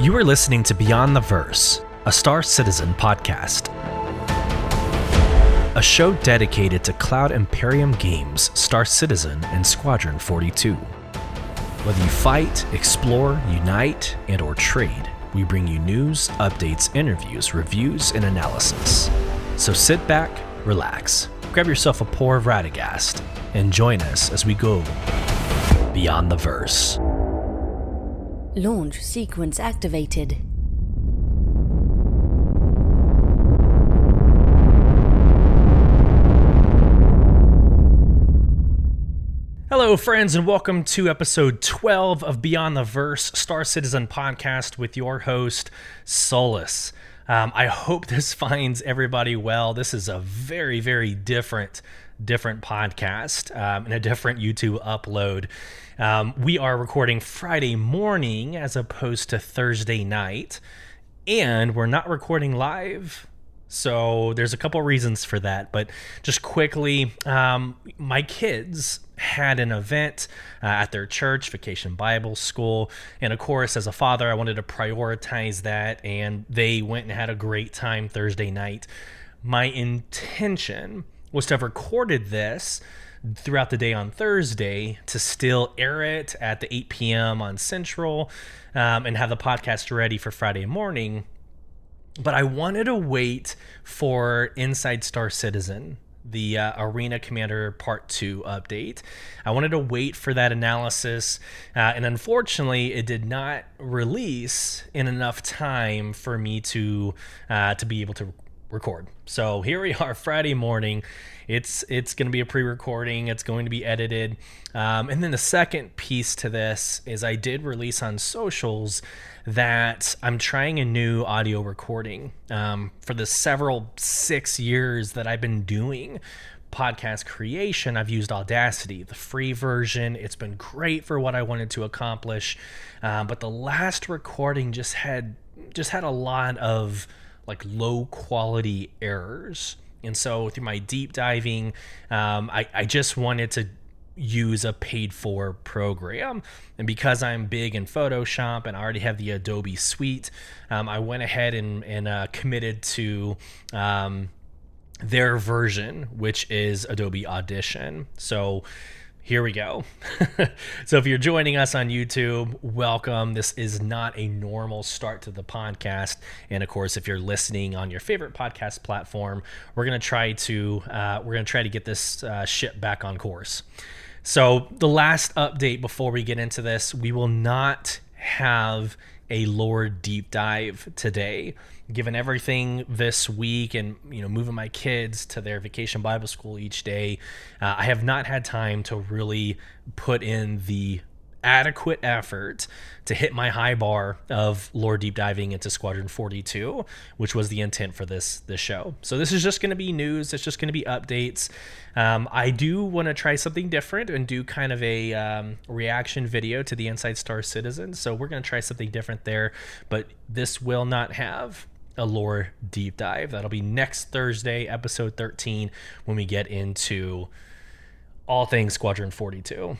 You are listening to Beyond the Verse, a Star Citizen podcast. A show dedicated to Cloud Imperium games, Star Citizen, and Squadron 42. Whether you fight, explore, unite, and or trade, we bring you news, updates, interviews, reviews, and analysis. So sit back, relax, grab yourself a pour of Radegast, and join us as we go Beyond the Verse. Launch sequence activated. Hello, friends, and welcome to episode 12 of Beyond the Verse, Star Citizen podcast with your host, Solus. I hope this finds everybody well. This is a very, very different podcast and a different YouTube upload. We are recording Friday morning as opposed to Thursday night, and we're not recording live. So there's a couple reasons for that, but just quickly, my kids had an event at their church, Vacation Bible School, and of course, as a father, I wanted to prioritize that, and they went and had a great time Thursday night. My intention was to have recorded this throughout the day on Thursday to still air it at the 8 p.m. on Central and have the podcast ready for Friday morning. But I wanted to wait for Inside Star Citizen, the Arena Commander Part 2 update. I wanted to wait for that analysis, and unfortunately, it did not release in enough time for me to be able to record. So here we are, Friday morning. It's going to be a pre-recording. It's going to be edited. And then the second piece to this is I did release on socials that I'm trying a new audio recording. For the 6 years that I've been doing podcast creation, I've used Audacity, the free version. It's been great for what I wanted to accomplish. But the last recording just had a lot of like low quality errors. And so through my deep diving, I just wanted to use a paid for program. And because I'm big in Photoshop and I already have the Adobe suite, I went ahead and committed to their version, which is Adobe Audition. So here we go. So if you're joining us on YouTube, welcome. This is not a normal start to the podcast. And of course, if you're listening on your favorite podcast platform, we're going to try to get this ship back on course. So the last update before we get into this, we will not have a lore deep dive today. Given everything this week and moving my kids to their Vacation Bible School each day, I have not had time to really put in the adequate effort to hit my high bar of lore deep diving into Squadron 42, which was the intent for this show. So this is just going to be news. It's just going to be updates. I do want to try something different and do kind of a reaction video to the Inside Star Citizen. So we're going to try something different there, but this will not have a lore deep dive. That'll be next Thursday, episode 13, when we get into all things Squadron 42.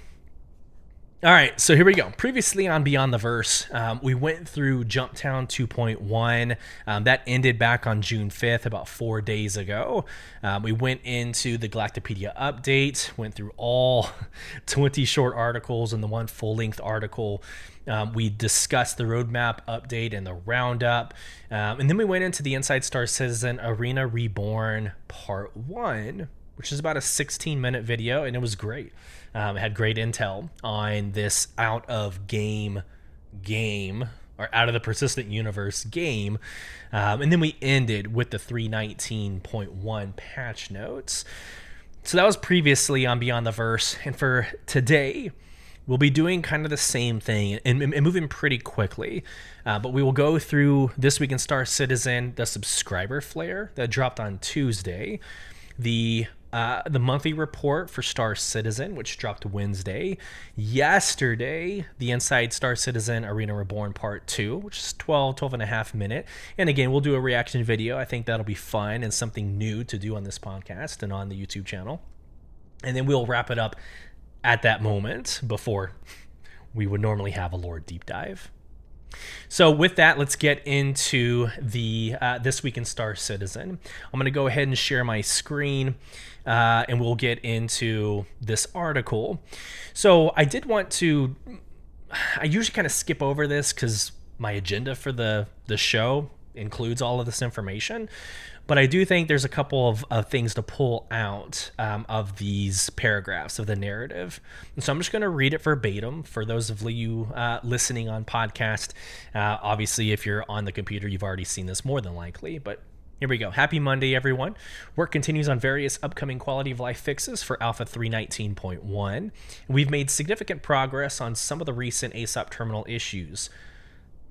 All right, so here we go. Previously on Beyond the Verse, we went through Jumptown 2.1. That ended back on June 5th, about 4 days ago. We went into the Galactopedia update, went through all 20 short articles and the one full-length article. We discussed the roadmap update and the roundup. And then we went into the Inside Star Citizen Arena Reborn Part 1, which is about a 16-minute video, and it was great. It had great intel on this out of the persistent universe game. And then we ended with the 3.19.1 patch notes. So that was previously on Beyond the Verse. And for today, we'll be doing kind of the same thing and moving pretty quickly. But we will go through This Week in Star Citizen, the subscriber flare that dropped on Tuesday, the monthly report for Star Citizen, which dropped Wednesday. Yesterday, the Inside Star Citizen Arena Reborn Part 2, which is 12 and a half minute. And again, we'll do a reaction video. I think that'll be fun and something new to do on this podcast and on the YouTube channel. And then we'll wrap it up at that moment before we would normally have a lore deep dive. So with that, let's get into the This Week in Star Citizen. I'm going to go ahead and share my screen, and we'll get into this article. So I did want to... I usually kind of skip over this because my agenda for the show includes all of this information. But I do think there's a couple of things to pull out of these paragraphs of the narrative. And so I'm just going to read it verbatim for those of you listening on podcast. Obviously, if you're on the computer, you've already seen this more than likely. But here we go. Happy Monday, everyone. Work continues on various upcoming quality of life fixes for Alpha 319.1. We've made significant progress on some of the recent ASOP terminal issues.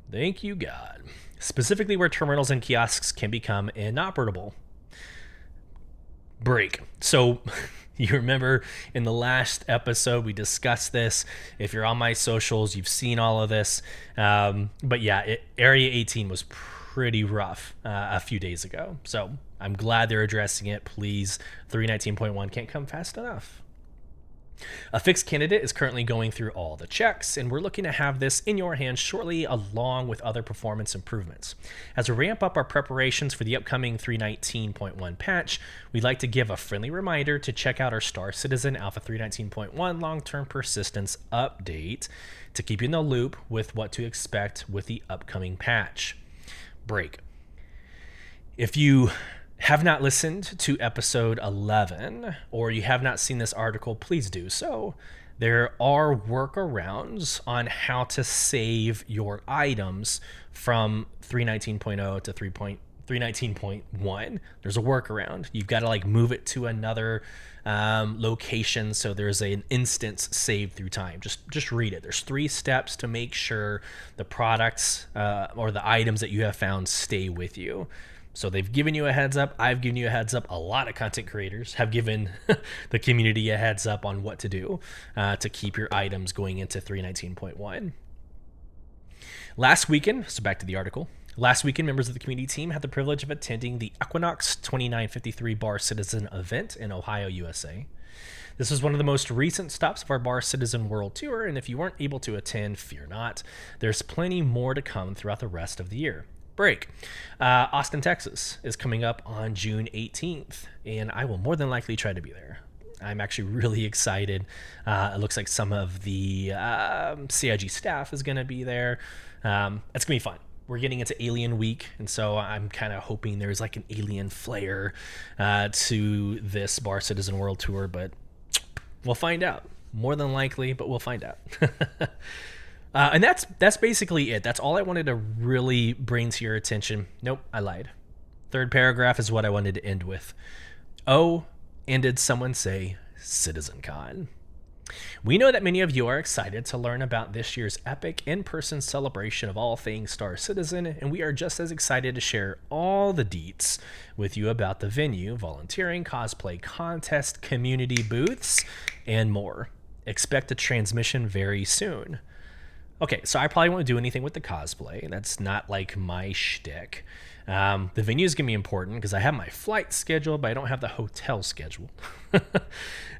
Thank you, God. Specifically where terminals and kiosks can become inoperable. Break. So you remember in the last episode we discussed this. If you're on my socials, you've seen all of this. But yeah, Area 18 was pretty rough a few days ago. So I'm glad they're addressing it. Please, 319.1 can't come fast enough. A fixed candidate is currently going through all the checks, and we're looking to have this in your hands shortly along with other performance improvements. As we ramp up our preparations for the upcoming 319.1 patch, we'd like to give a friendly reminder to check out our Star Citizen Alpha 319.1 long-term persistence update to keep you in the loop with what to expect with the upcoming patch. Break. If you have not listened to episode 11 or you have not seen this article, please do so. There are workarounds on how to save your items from 319.0 to 319.1. There's a workaround. You've got to move it to another location so there's an instance saved through time. Just read it. There's 3 steps to make sure the products or the items that you have found stay with you. So they've given you a heads up. I've given you a heads up. A lot of content creators have given the community a heads up on what to do to keep your items going into 319.1. Last weekend, so back to the article. Last weekend, members of the community team had the privilege of attending the Equinox 2953 Bar Citizen event in Ohio, USA. This is one of the most recent stops of our Bar Citizen World Tour, and if you weren't able to attend, fear not. There's plenty more to come throughout the rest of the year. Break. Austin, Texas is coming up on June 18th, and I will more than likely try to be there. I'm actually really excited. It looks like some of the CIG staff is going to be there. It's going to be fun. We're getting into Alien Week, and so I'm kind of hoping there's an alien flair to this Bar Citizen World Tour, but we'll find out. More than likely, but we'll find out. And that's basically it. That's all I wanted to really bring to your attention. Nope, I lied. Third paragraph is what I wanted to end with. Oh, and did someone say CitizenCon? We know that many of you are excited to learn about this year's epic in-person celebration of all things Star Citizen, and we are just as excited to share all the deets with you about the venue, volunteering, cosplay contest, community booths, and more. Expect a transmission very soon. Okay, so I probably won't do anything with the cosplay. That's not my shtick. The venue is going to be important because I have my flight scheduled, but I don't have the hotel scheduled.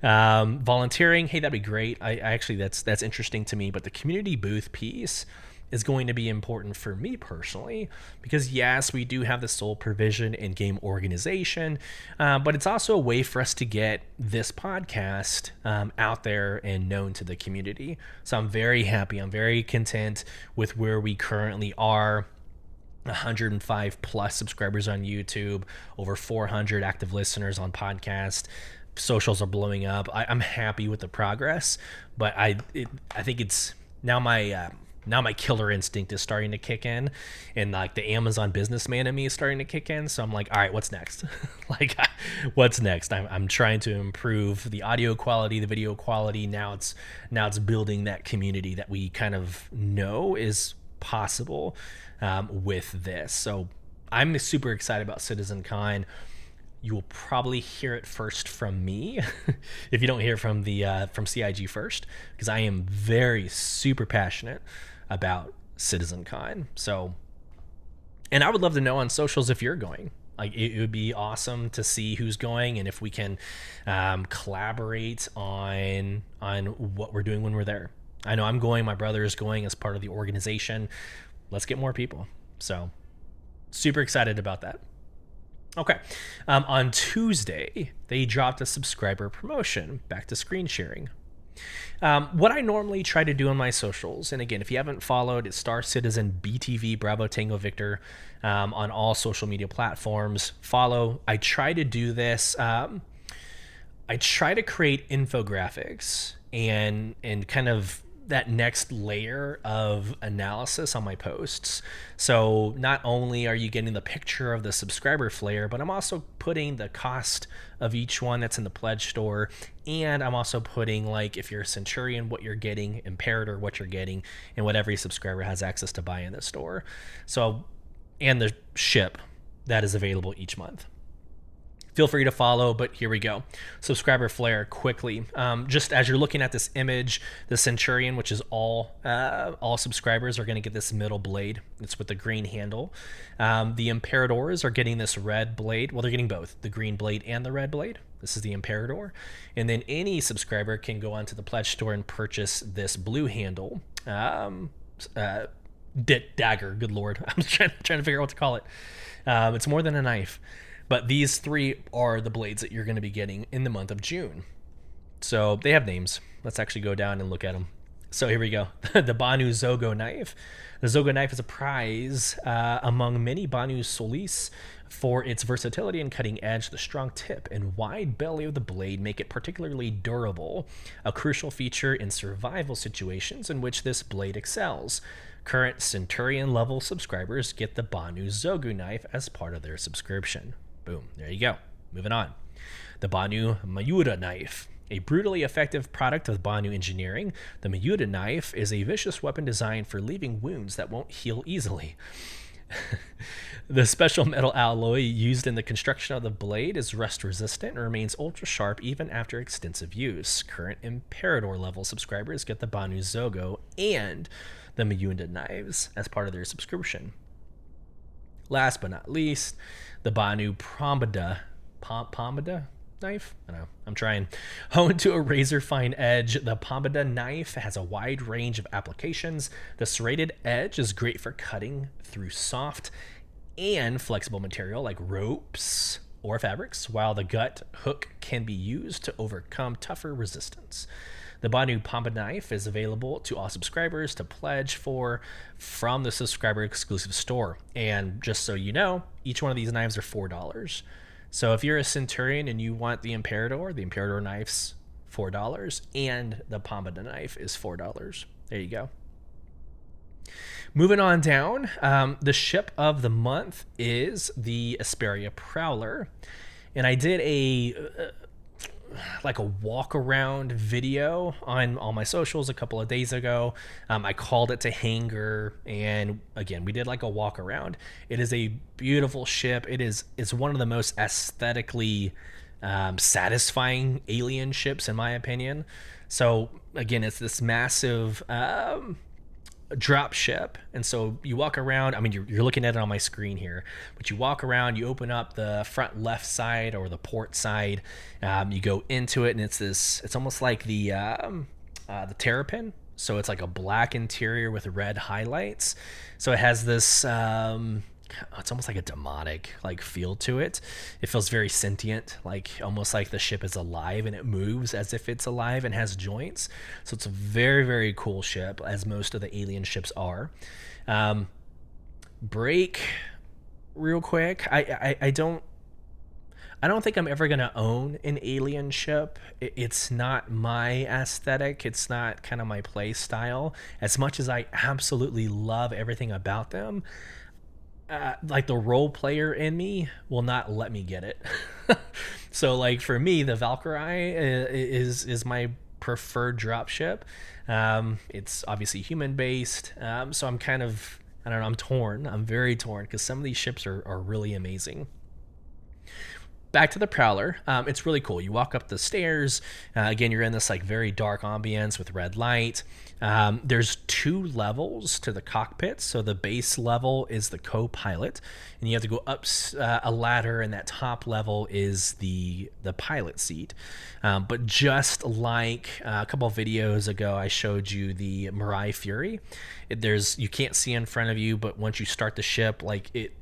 Volunteering, hey, that'd be great. I actually, that's interesting to me. But the community booth piece is going to be important for me personally because, yes, we do have the sole provision in game organization, but it's also a way for us to get this podcast out there and known to the community. So I'm very happy. I'm very content with where we currently are. 105 plus subscribers on YouTube, over 400 active listeners on podcast. Socials are blowing up. I'm happy with the progress, but I think it's now my killer instinct is starting to kick in, and the Amazon businessman in me is starting to kick in. So I'm all right, what's next? What's next? I'm trying to improve the audio quality, the video quality. Now it's building that community that we kind of know is possible with this. So I'm super excited about CitizenCon. You will probably hear it first from me if you don't hear from from CIG first, because I am super passionate about CitizenCon. So, and I would love to know on socials if you're going. It would be awesome to see who's going and if we can collaborate on what we're doing when we're there. I know I'm going. My brother is going as part of the organization. let's get more people. So super excited about that. Okay. On Tuesday, they dropped a subscriber promotion, back to screen sharing. What I normally try to do on my socials, and again, if you haven't followed, it's Star Citizen BTV Bravo Tango Victor on all social media platforms. Follow. I try to do this. I try to create infographics and kind of that next layer of analysis on my posts. So not only are you getting the picture of the subscriber flare, but I'm also putting the cost of each one that's in the pledge store. And I'm also putting, like, if you're a Centurion, what you're getting, Imperator, what you're getting, and what every subscriber has access to buy in the store. So, and the ship that is available each month. Feel free to follow, but here we go. Subscriber flare quickly. Just as you're looking at this image, the Centurion, which is all subscribers, are going to get this middle blade. It's with the green handle. The Imperators are getting this red blade. Well, they're getting both, the green blade and the red blade. This is the Imperator. And then any subscriber can go onto the pledge store and purchase this blue handle. Dagger, good Lord. I'm trying to figure out what to call it. It's more than a knife. But these three are the blades that you're going to be getting in the month of June. So they have names. Let's actually go down and look at them. So here we go. The Banu Zogo knife. The Zogo knife is a prize among many Banu Solis for its versatility and cutting edge. The strong tip and wide belly of the blade make it particularly durable, a crucial feature in survival situations in which this blade excels. Current Centurion level subscribers get the Banu Zogo knife as part of their subscription. Boom, there you go. Moving on. The Banu Mayuda knife. A brutally effective product of Banu engineering, the Mayuda knife is a vicious weapon designed for leaving wounds that won't heal easily. The special metal alloy used in the construction of the blade is rust resistant and remains ultra sharp even after extensive use. Current Imperator level subscribers get the Banu Zogo and the Mayuda knives as part of their subscription. Last but not least, the Banu Pombada knife? I don't know. I'm trying. Honed to a razor fine edge, the Pombada knife has a wide range of applications. The serrated edge is great for cutting through soft and flexible material like ropes or fabrics, while the gut hook can be used to overcome tougher resistance. The Banu Pombada knife is available to all subscribers to pledge for from the subscriber exclusive store. And just so you know, each one of these knives are $4. So if you're a Centurion and you want the Imperator knife's $4, and the Pombada knife is $4. There you go. Moving on down, the ship of the month is the Asperia Prowler. And I did a walk around video on all my socials a couple of days ago. I called it to hangar, and again, we did like a walk around. It is a beautiful ship. It's one of the most aesthetically satisfying alien ships in my opinion. So again, it's this massive drop ship, and so you walk around. I mean, you're looking at it on my screen here, but you walk around, you open up the front left side or the port side, you go into it, and it's almost like the Terrapin. So it's like a black interior with red highlights. So it has this it's almost like a demonic like feel to it. It feels very sentient, like almost like the ship is alive and it moves as if it's alive and has joints. So it's a very, very cool ship, as most of the alien ships are. Break real quick. I don't think I'm ever gonna own an alien ship. It's not my aesthetic. It's not kind of my play style. As much as I absolutely love everything about them, like the role player in me will not let me get it. So like for me, the Valkyrie is my preferred dropship. It's obviously human based. So I'm kind of, I don't know, I'm torn. I'm very torn because some of these ships are really amazing. back to the Prowler. It's really cool. You walk up the stairs. Again, you're in this like very dark ambience with red light. There's 2 levels to the cockpit. So the base level is the co-pilot, and you have to go up a ladder, and that top level is the pilot seat. But just like a couple of videos ago, I showed you the Mirai Fury. You can't see in front of you, but once you start the ship, like it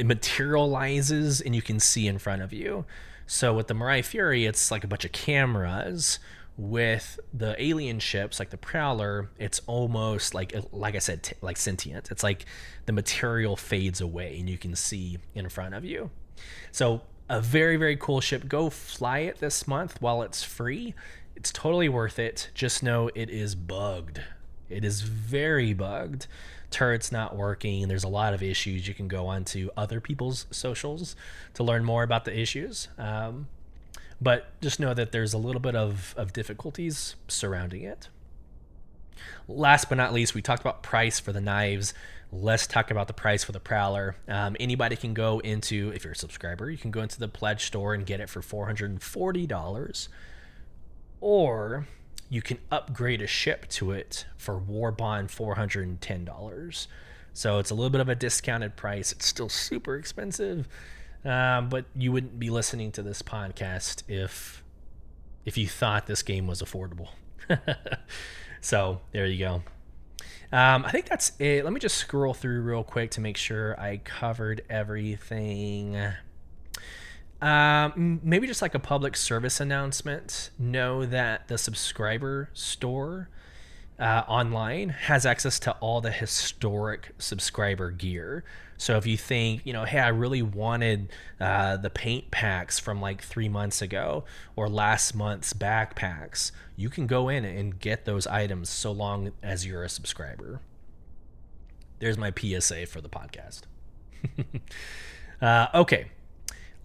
materializes and you can see in front of you. So with the Mirai Fury, it's like a bunch of cameras. With the alien ships, like the Prowler, it's almost like I said, like sentient. It's like the material fades away and you can see in front of you. So a very, very cool ship. Go fly it this month while it's free. It's totally worth it. Just know it is bugged. It is very bugged. Turret's not working. There's a lot of issues. You can go onto other people's socials to learn more about the issues. But just know that there's a little bit of difficulties surrounding it. Last but not least, we talked about price for the knives. Let's talk about the price for the Prowler. Anybody can go into, if you're a subscriber, you can go into the pledge store and get it for $440. Or you can upgrade a ship to it for War Bond $410. So it's a little bit of a discounted price. It's still super expensive, but you wouldn't be listening to this podcast if you thought this game was affordable. So there you go. I think that's it. Let me just scroll through real quick to make sure I covered everything. Maybe just like a public service announcement. Know that the subscriber store online has access to all the historic subscriber gear. So if you think, hey, I really wanted the paint packs from like 3 months ago or last month's backpacks, you can go in and get those items so long as you're a subscriber. There's my PSA for the podcast. Okay.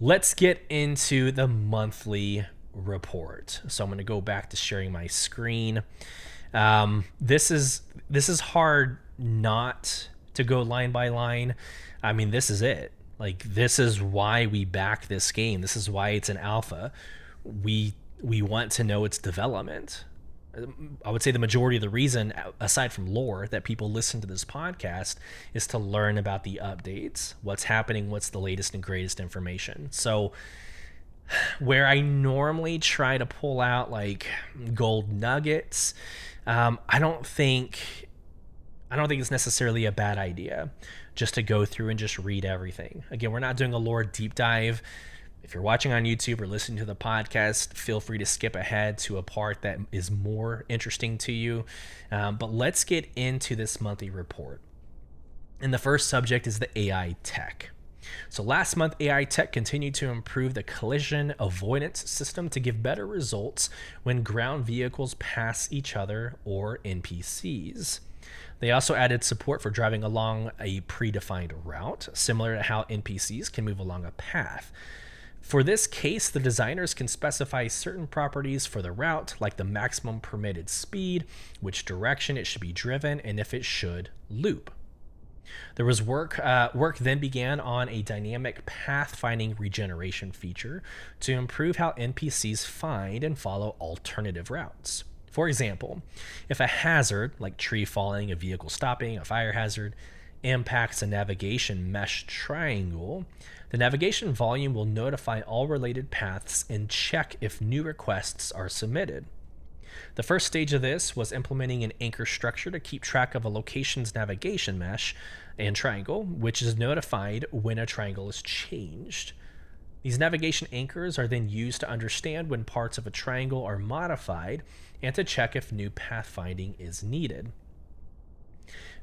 Let's get into the monthly report. So I'm going to go back to sharing my screen. This is hard not to go line by line. I mean, this is it. Like, this is why we back this game. This is why it's an alpha. We want to know its development. I would say the majority of the reason, aside from lore, that people listen to this podcast is to learn about the updates, what's happening, what's the latest and greatest information. So where I normally try to pull out like gold nuggets, I don't think it's necessarily a bad idea just to go through and just read everything. Again, we're not doing a lore deep dive. If you're watching on YouTube or listening to the podcast, feel free to skip ahead to a part that is more interesting to you. But let's get into this monthly report. And the first subject is the AI tech. So last month, AI tech continued to improve the collision avoidance system to give better results when ground vehicles pass each other or NPCs. They also added support for driving along a predefined route, similar to how NPCs can move along a path. For this case, the designers can specify certain properties for the route, like the maximum permitted speed, which direction it should be driven, and if it should loop. There was work then began on a dynamic pathfinding regeneration feature to improve how NPCs find and follow alternative routes. For example, if a hazard, like tree falling, a vehicle stopping, a fire hazard, impacts a navigation mesh triangle, the navigation volume will notify all related paths and check if new requests are submitted. The first stage of this was implementing an anchor structure to keep track of a location's navigation mesh and triangle, which is notified when a triangle is changed. These navigation anchors are then used to understand when parts of a triangle are modified and to check if new pathfinding is needed.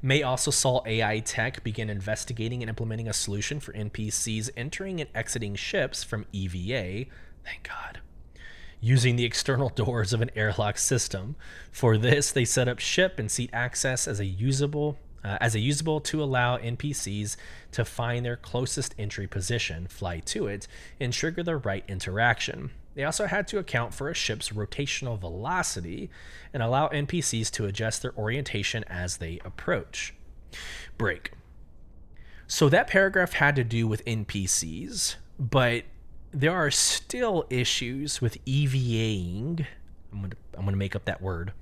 May also saw AI tech begin investigating and implementing a solution for NPCs entering and exiting ships from EVA, thank God, using the external doors of an airlock system. For this, they set up ship and seat access as a usable to allow NPCs to find their closest entry position, fly to it, and trigger the right interaction. They also had to account for a ship's rotational velocity and allow NPCs to adjust their orientation as they approach. Break. So that paragraph had to do with NPCs, but there are still issues with EVAing. I'm gonna make up that word.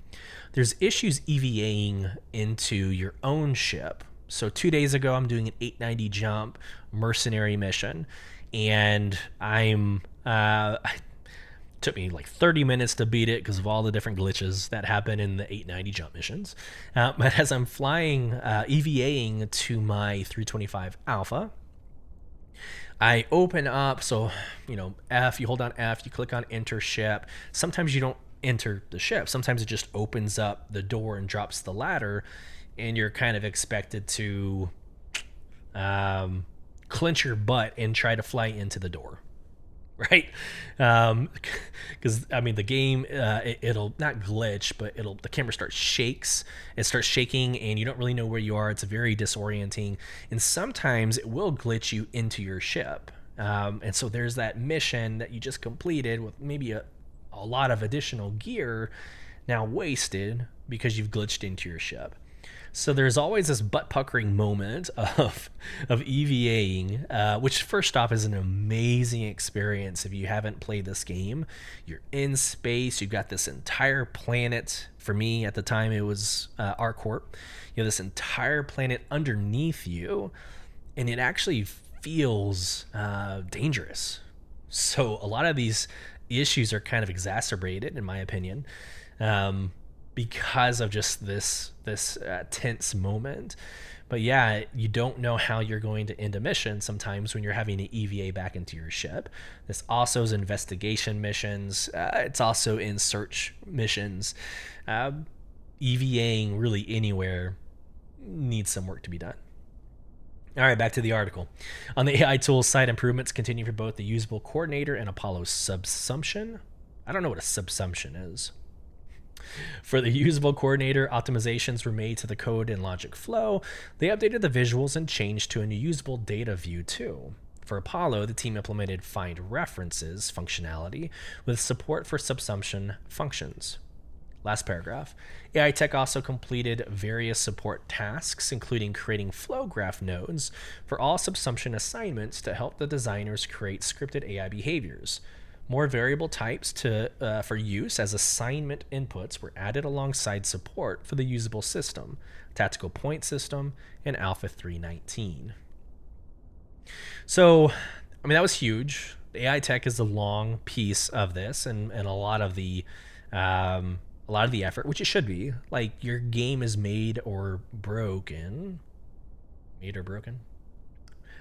There's issues EVAing into your own ship. So 2 days ago, I'm doing an 890 jump mercenary mission, and it took me like 30 minutes to beat it because of all the different glitches that happen in the 890 jump missions. But as I'm flying, EVAing to my 325 Alpha, I open up, so, you hold down F, you click on enter ship. Sometimes you don't enter the ship. Sometimes it just opens up the door and drops the ladder, and you're kind of expected to clench your butt and try to fly into the door. Right? Because the game, it'll not glitch, but the camera shakes. It starts shaking, and you don't really know where you are. It's very disorienting, and sometimes it will glitch you into your ship. And so there's that mission that you just completed with maybe a lot of additional gear now wasted because you've glitched into your ship. So there's always this butt-puckering moment of EVAing, which first off is an amazing experience if you haven't played this game. You're in space. You've got this entire planet. For me, at the time, it was ArcCorp. You have this entire planet underneath you, and it actually feels dangerous. So a lot of these issues are kind of exacerbated, in my opinion, because of just this tense moment. But yeah, you don't know how you're going to end a mission sometimes when you're having to EVA back into your ship. This also is investigation missions. It's also in search missions. EVAing really anywhere needs some work to be done. All right, back to the article. On the AI tools side, improvements continue for both the usable coordinator and Apollo subsumption. I don't know what a subsumption is. For the usable coordinator, optimizations were made to the code and logic flow. They updated the visuals and changed to a new usable data view too. For Apollo, the team implemented find references functionality with support for subsumption functions. Last paragraph. AI Tech also completed various support tasks, including creating flow graph nodes for all subsumption assignments to help the designers create scripted AI behaviors. More variable types for use as assignment inputs were added alongside support for the usable system, tactical point system, and Alpha 319. So, that was huge. The AI Tech is the long piece of this, and a lot of the effort, which it should be. Like, your game is made or broken.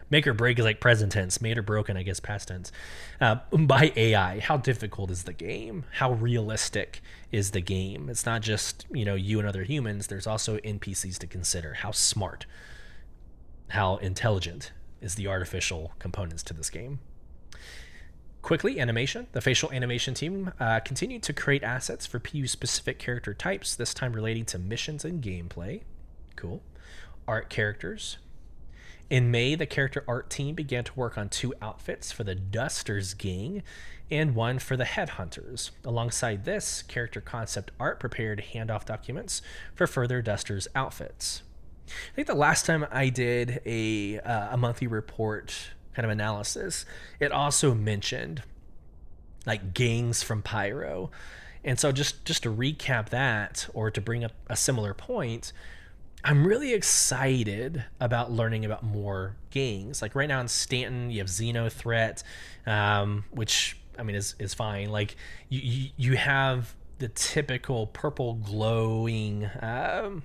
Make or break is like present tense. Made or broken, I guess, past tense. By AI. How difficult is the game? How realistic is the game? It's not just, you and other humans. There's also NPCs to consider. How smart, how intelligent is the artificial components to this game? Quickly, animation. The facial animation team continued to create assets for PU-specific character types, this time relating to missions and gameplay. Cool. Art characters. In May, the character art team began to work on 2 outfits for the Dusters gang and 1 for the Headhunters. Alongside this, character concept art prepared handoff documents for further Dusters outfits. I think the last time I did a monthly report kind of analysis, it also mentioned like gangs from Pyro. And so just to recap that, or to bring up a similar point, I'm really excited about learning about more gangs. Like right now in Stanton, you have Xeno Threat, which is fine. Like you have the typical purple glowing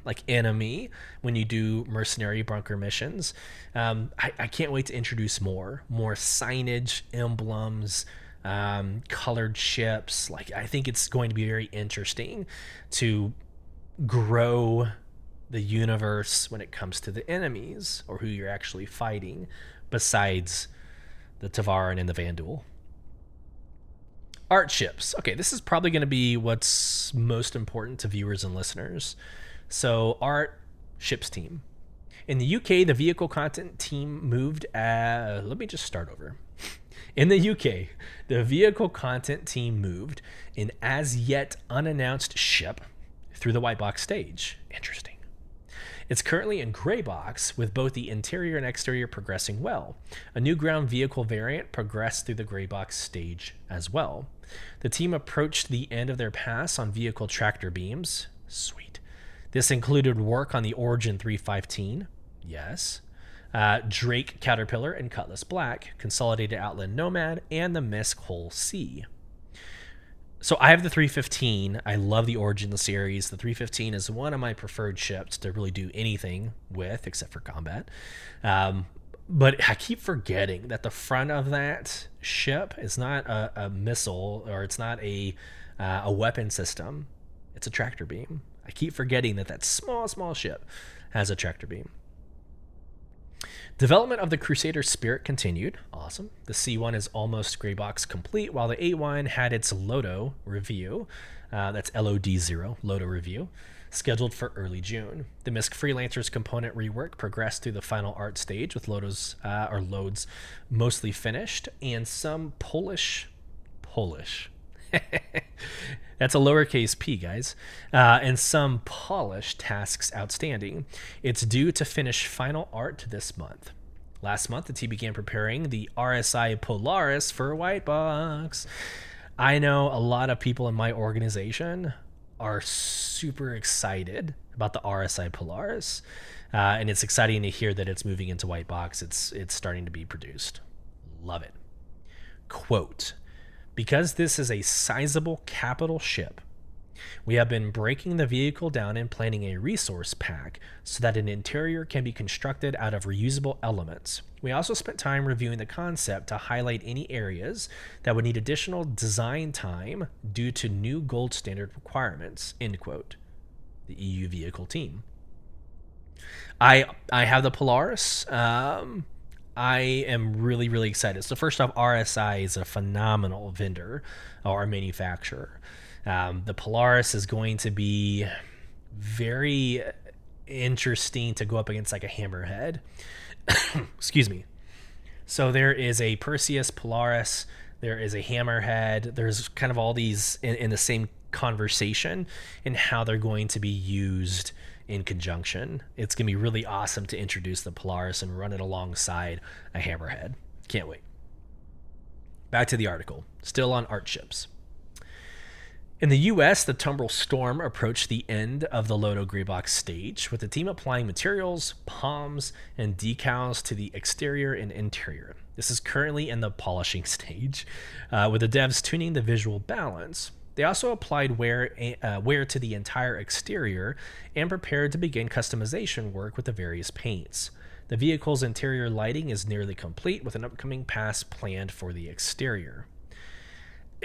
like enemy when you do mercenary bunker missions. I can't wait to introduce more signage, emblems, colored ships. Like, I think it's going to be very interesting to grow the universe when it comes to the enemies or who you're actually fighting, besides the Tavaran and the Vanduul. Art ships. Okay, this is probably going to be what's most important to viewers and listeners. So, art ships team. In the UK, the vehicle content team moved. Let me just start over. In the UK, the vehicle content team moved an as yet unannounced ship through the white box stage. Interesting. It's currently in gray box, with both the interior and exterior progressing well. A new ground vehicle variant progressed through the gray box stage as well. The team approached the end of their pass on vehicle tractor beams. Sweet. This included work on the Origin 315. Yes. Drake Caterpillar and Cutlass Black, Consolidated Outland Nomad, and the Misk Hull C. So I have the 315. I love the Origin series. The 315 is one of my preferred ships to really do anything with, except for combat. But I keep forgetting that the front of that ship is not a missile, or it's not a weapon system. It's a tractor beam. I keep forgetting that small ship has a tractor beam. Development of the Crusader Spirit continued. Awesome. The C1 is almost gray box complete, while the A1 had its Lodo review. That's LOD0, Lodo review, scheduled for early June. The Misk Freelancers component rework progressed through the final art stage, with loads mostly finished, and some Polish. That's a lowercase p, guys. And some polished tasks outstanding. It's due to finish final art this month. Last month, the team began preparing the RSI Polaris for white box. I know a lot of people in my organization are super excited about the RSI Polaris, and it's exciting to hear that it's moving into white box. It's starting to be produced. Love it. Quote, because this is a sizable capital ship, we have been breaking the vehicle down and planning a resource pack so that an interior can be constructed out of reusable elements. We also spent time reviewing the concept to highlight any areas that would need additional design time due to new gold standard requirements, end quote. The EU vehicle team. I have the Polaris. I am really, really excited. So first off, RSI is a phenomenal vendor or manufacturer. The Polaris is going to be very interesting to go up against, like a Hammerhead. Excuse me. So there is a Perseus Polaris. There is a Hammerhead. There's kind of all these in the same conversation in how they're going to be used in conjunction. It's going to be really awesome to introduce the Polaris and run it alongside a Hammerhead. Can't wait. Back to the article. Still on art ships. In the US, the Tumbrel Storm approached the end of the Lodo Greybox stage, with the team applying materials, palms, and decals to the exterior and interior. This is currently in the polishing stage, with the devs tuning the visual balance. They also applied wear to the entire exterior and prepared to begin customization work with the various paints. The vehicle's interior lighting is nearly complete, with an upcoming pass planned for the exterior.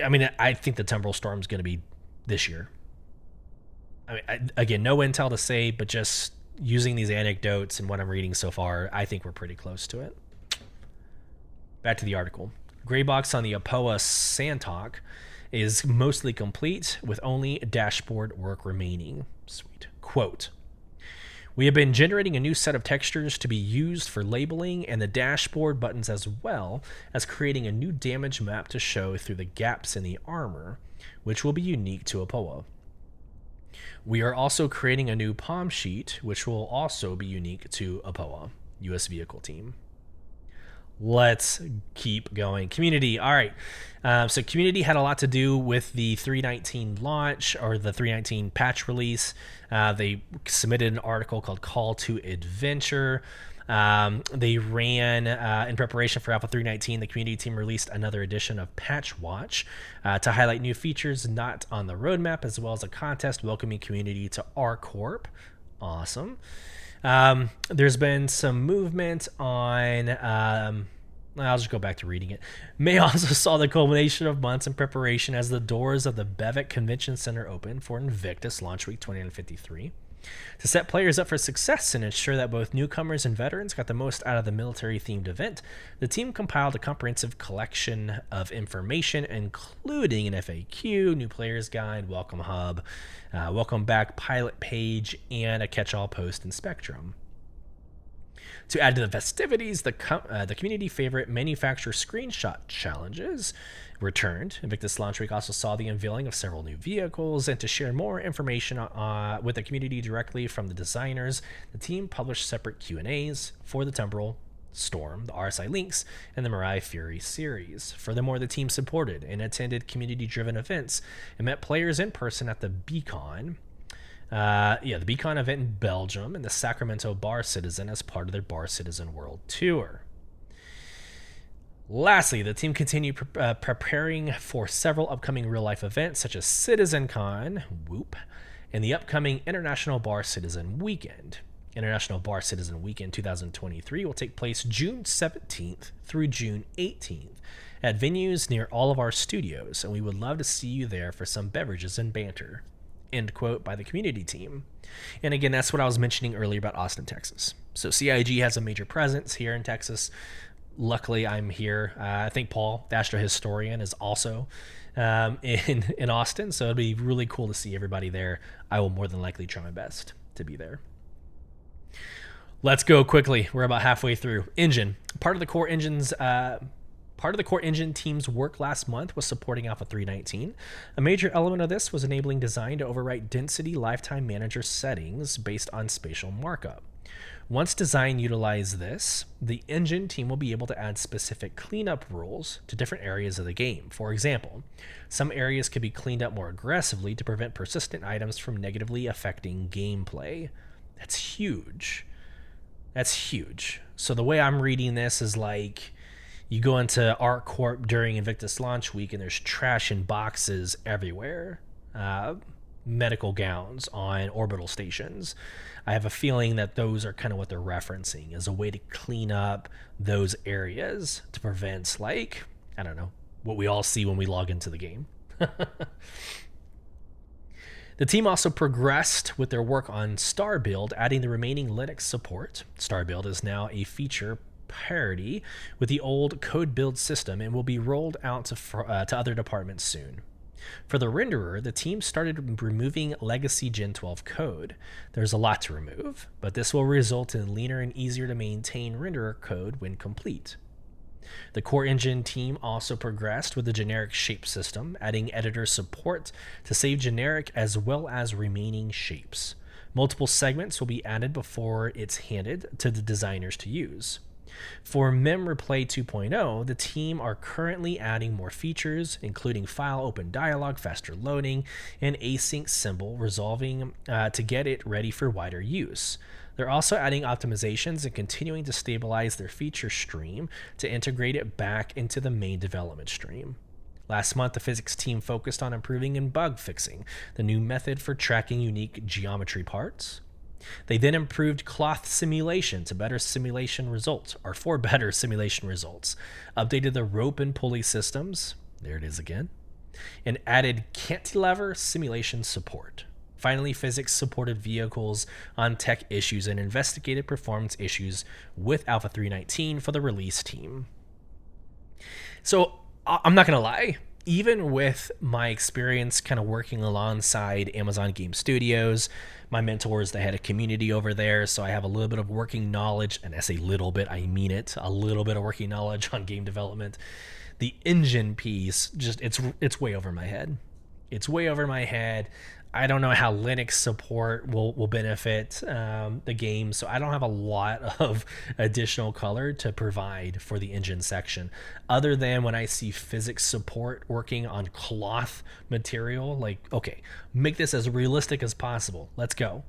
I mean, I think the Tumbrel Storm is going to be this year. I mean, again, no intel to say, but just using these anecdotes and what I'm reading so far, I think we're pretty close to it. Back to the article. Graybox on the Apoa Santok is mostly complete, with only dashboard work remaining. Sweet. Quote, we have been generating a new set of textures to be used for labeling and the dashboard buttons, as well as creating a new damage map to show through the gaps in the armor, which will be unique to Apoa. We are also creating a new palm sheet, which will also be unique to Apoa, US vehicle team. Let's keep going. Community. All right. So community had a lot to do with the 319 launch, or the 319 patch release. They submitted an article called Call to Adventure. They ran, in preparation for Alpha 319, the community team released another edition of Patch Watch to highlight new features not on the roadmap, as well as a contest welcoming community to R Corp. Awesome. There's been some movement on, I'll just go back to reading it. May also saw the culmination of months in preparation as the doors of the Bevic Convention Center open for Invictus Launch Week 2053. To set players up for success and ensure that both newcomers and veterans got the most out of the military-themed event, the team compiled a comprehensive collection of information, including an FAQ, new players guide, welcome hub, welcome back pilot page, and a catch-all post in Spectrum. To add to the festivities, the community favorite manufacturer screenshot challenges returned. Invictus Launch Week also saw the unveiling of several new vehicles, and to share more information with the community directly from the designers, the team published separate Q&As for the Temporal Storm, the RSI Lynx, and the Mirai Fury series. Furthermore, the team supported and attended community-driven events and met players in person at the Beacon. The Beacon event in Belgium and the Sacramento Bar Citizen as part of their Bar Citizen World Tour. Lastly, the team continued preparing for several upcoming real-life events such as CitizenCon, Whoop, and the upcoming International Bar Citizen Weekend. International Bar Citizen Weekend 2023 will take place June 17th through June 18th at venues near all of our studios, and we would love to see you there for some beverages and banter. End quote by the community team. And again, that's what I was mentioning earlier about Austin, Texas. So CIG has a major presence here in Texas. Luckily, I'm here. I think Paul, the Astro Historian, is also in Austin, so it'd be really cool to see everybody there. I will more than likely try my best to be there. Let's go quickly. We're about halfway through. Engine. Part of the core engine team's work last month was supporting Alpha 319. A major element of this was enabling design to overwrite density lifetime manager settings based on spatial markup. Once design utilized this, the engine team will be able to add specific cleanup rules to different areas of the game. For example, some areas could be cleaned up more aggressively to prevent persistent items from negatively affecting gameplay. That's huge. That's huge. So the way I'm reading this is like you go into ArcCorp during Invictus Launch Week and there's trash in boxes everywhere. Medical gowns on orbital stations. I have a feeling that those are kind of what they're referencing as a way to clean up those areas to prevent, like, I don't know, what we all see when we log into the game. The team also progressed with their work on Star Build, adding the remaining Linux support. Star Build is now a feature parity with the old code build system and will be rolled out to other departments soon. For the renderer, the team started removing legacy Gen 12 code. There's a lot to remove, but this will result in leaner and easier to maintain renderer code when complete. The core engine team also progressed with the generic shape system, adding editor support to save generic as well as remaining shapes. Multiple segments will be added before it's handed to the designers to use. For MemReplay 2.0, the team are currently adding more features, including file open dialog, faster loading, and async symbol resolving to get it ready for wider use. They're also adding optimizations and continuing to stabilize their feature stream to integrate it back into the main development stream. Last month, the physics team focused on improving and bug fixing the new method for tracking unique geometry parts. They then improved cloth simulation for better simulation results, updated the rope and pulley systems, there it is again, and added cantilever simulation support. Finally, physics supported vehicles on tech issues and investigated performance issues with Alpha 319 for the release team. So I'm not going to lie, even with my experience kind of working alongside Amazon Game Studios, my mentor is the head of community over there, so I have a little bit of working knowledge, and I say little bit, I mean it, a little bit of working knowledge on game development. The engine piece, just it's way over my head. It's way over my head. I don't know how Linux support will benefit the game, so I don't have a lot of additional color to provide for the engine section, other than when I see physics support working on cloth material, like, okay, make this as realistic as possible. Let's go.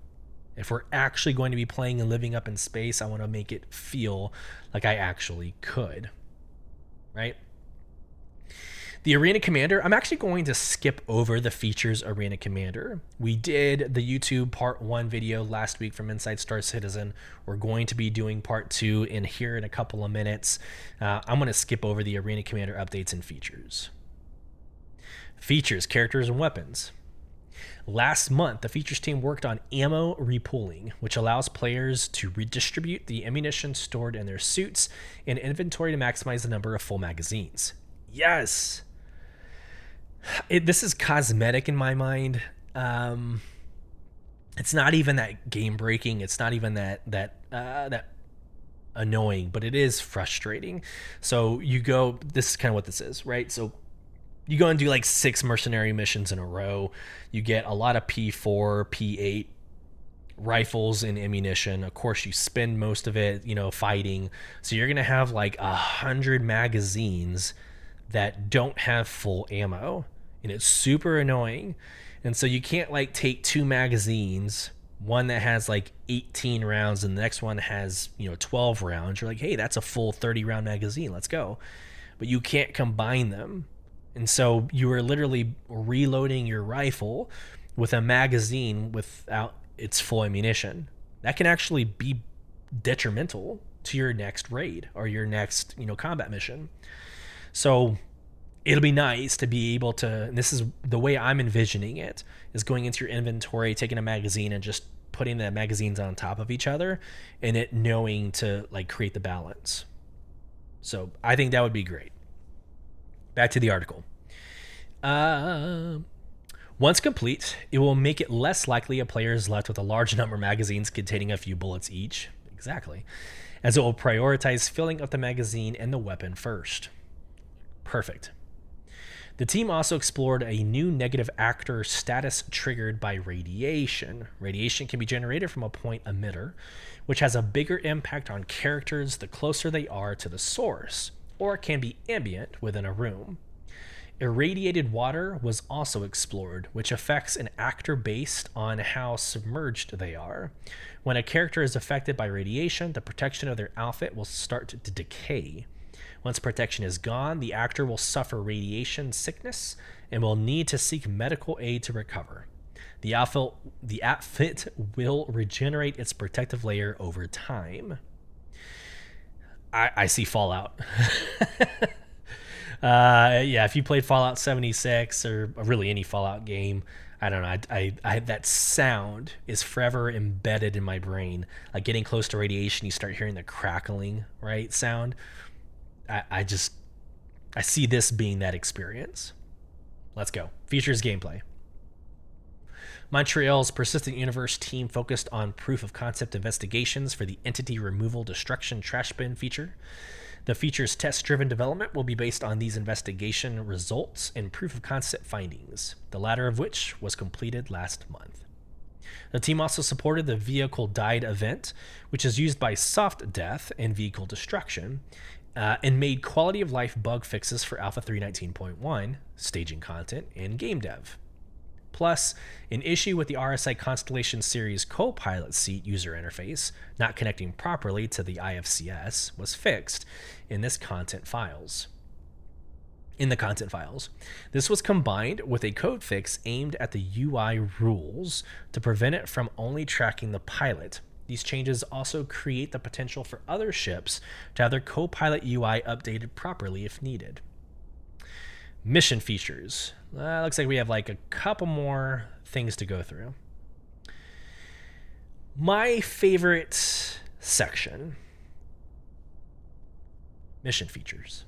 If we're actually going to be playing and living up in space, I want to make it feel like I actually could, right? The Arena Commander, I'm actually going to skip over the features Arena Commander. We did the YouTube part 1 video last week from Inside Star Citizen. We're going to be doing part 2 in here in a couple of minutes. I'm going to skip over the Arena Commander updates and features. Features, characters, and weapons. Last month, the features team worked on ammo repooling, which allows players to redistribute the ammunition stored in their suits and inventory to maximize the number of full magazines. Yes! This is cosmetic in my mind. It's not even that game breaking. It's not even that annoying, but it is frustrating. So you go, this is kind of what this is, right? So you go and do like 6 mercenary missions in a row. You get a lot of P4, P8 rifles and ammunition. Of course, you spend most of it, fighting. So you're going to have like 100 magazines that don't have full ammo, and it's super annoying. And so you can't like take 2 magazines, one that has like 18 rounds and the next one has 12 rounds. You're like, hey, that's a full 30 round magazine, let's go. But you can't combine them, and so you are literally reloading your rifle with a magazine without its full ammunition. That can actually be detrimental to your next raid or your next combat mission. So it'll be nice to be able to, and this is the way I'm envisioning it, is going into your inventory, taking a magazine and just putting the magazines on top of each other, and it knowing to like create the balance. So I think that would be great. Back to the article. Once complete, it will make it less likely a player is left with a large number of magazines containing a few bullets each. Exactly. As it will prioritize filling up the magazine and the weapon first. Perfect. The team also explored a new negative actor status triggered by radiation. Radiation can be generated from a point emitter, which has a bigger impact on characters the closer they are to the source, or can be ambient within a room. Irradiated water was also explored, which affects an actor based on how submerged they are. When a character is affected by radiation, the protection of their outfit will start to decay. Once protection is gone, the actor will suffer radiation sickness and will need to seek medical aid to recover. The outfit will regenerate its protective layer over time. I see Fallout. If you played Fallout 76 or really any Fallout game, I don't know, I that sound is forever embedded in my brain. Like getting close to radiation, you start hearing the crackling, right, sound. I see this being that experience. Let's go. Features gameplay. Montreal's Persistent Universe team focused on proof of concept investigations for the Entity Removal Destruction Trash Bin feature. The feature's test-driven development will be based on these investigation results and proof of concept findings, the latter of which was completed last month. The team also supported the Vehicle Died event, which is used by soft death and vehicle destruction, and made quality of life bug fixes for Alpha 3.19.1, staging content, and game dev. Plus, an issue with the RSI Constellation Series Copilot seat user interface not connecting properly to the IFCS was fixed in the content files. This was combined with a code fix aimed at the UI rules to prevent it from only tracking the pilot. These changes also create the potential for other ships to have their Copilot UI updated properly if needed. Mission features. Looks like we have like a couple more things to go through. My favorite section. Mission features.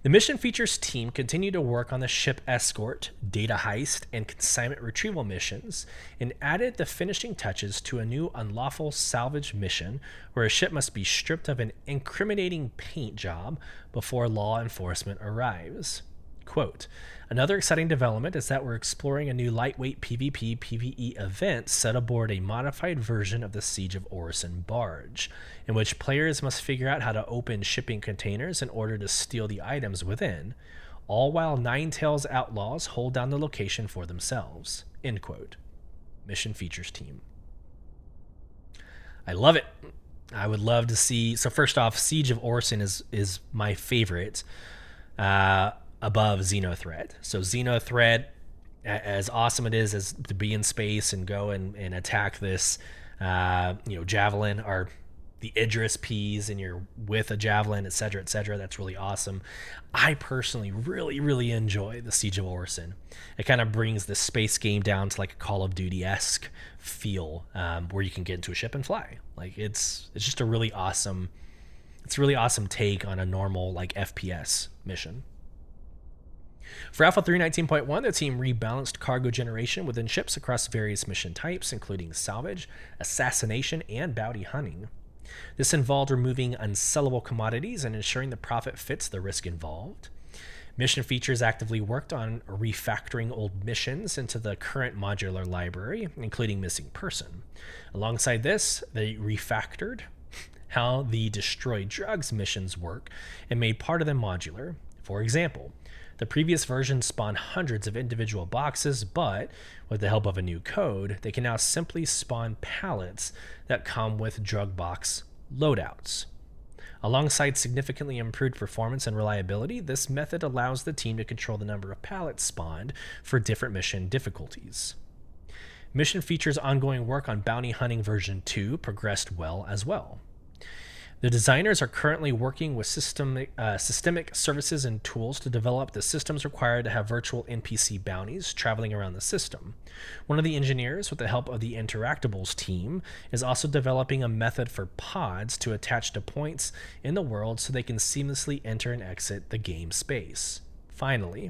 The mission features team continued to work on the ship escort, data heist, and consignment retrieval missions, and added the finishing touches to a new unlawful salvage mission where a ship must be stripped of an incriminating paint job before law enforcement arrives. Quote, another exciting development is that we're exploring a new lightweight PvP PvE event set aboard a modified version of the Siege of Orison barge, in which players must figure out how to open shipping containers in order to steal the items within, all while Ninetales outlaws hold down the location for themselves. End quote. Mission features team. I love it. I would love to see. So first off, Siege of Orison is my favorite. Above Xenothreat. So Xenothreat, as awesome it is as to be in space and go and attack this, javelin or the Idris Ps, and you're with a javelin, etc., that's really awesome. I personally really, really enjoy the Siege of Orison. It kind of brings the space game down to like a Call of Duty-esque feel, where you can get into a ship and fly. Like it's just a really awesome take on a normal like FPS mission. For Alpha 3.19.1, the team rebalanced cargo generation within ships across various mission types, including salvage, assassination, and bounty hunting. This involved removing unsellable commodities and ensuring the profit fits the risk involved. Mission features actively worked on refactoring old missions into the current modular library, including Missing Person. Alongside this, they refactored how the Destroy Drugs missions work and made part of them modular. For example, the previous version spawned hundreds of individual boxes, but with the help of a new code, they can now simply spawn pallets that come with drug box loadouts. Alongside significantly improved performance and reliability, this method allows the team to control the number of pallets spawned for different mission difficulties. Mission features ongoing work on Bounty Hunting version 2 progressed well as well. The designers are currently working with systemic services and tools to develop the systems required to have virtual NPC bounties traveling around the system. One of the engineers, with the help of the Interactables team, is also developing a method for pods to attach to points in the world so they can seamlessly enter and exit the game space. Finally,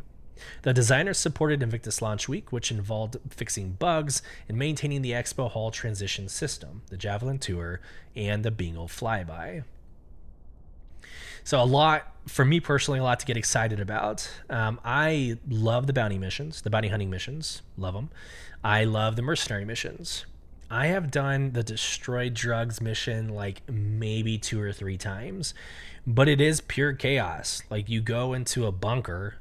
the designers supported Invictus Launch Week, which involved fixing bugs and maintaining the Expo Hall transition system, the Javelin Tour, and the Bingo Flyby. So for me personally, a lot to get excited about. I love the bounty missions, the bounty hunting missions, love them. I love the mercenary missions. I have done the Destroy Drugs mission like maybe 2 or 3 times, but it is pure chaos. Like you go into a bunker,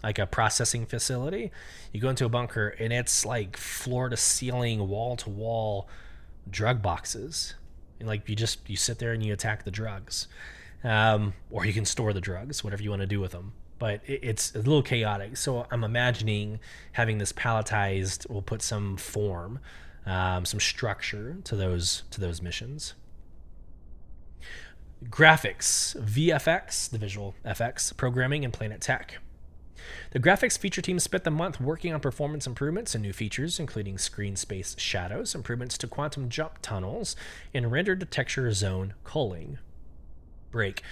like a processing facility, you go into a bunker and it's like floor to ceiling, wall to wall drug boxes. And like you sit there and you attack the drugs, or you can store the drugs, whatever you want to do with them. But it's a little chaotic. So I'm imagining having this palletized will put some form, some structure to those missions. Graphics, VFX, the visual FX, programming, and Planet Tech. The graphics feature team spent the month working on performance improvements and new features, including screen space shadows, improvements to quantum jump tunnels, and rendered texture zone culling. Break.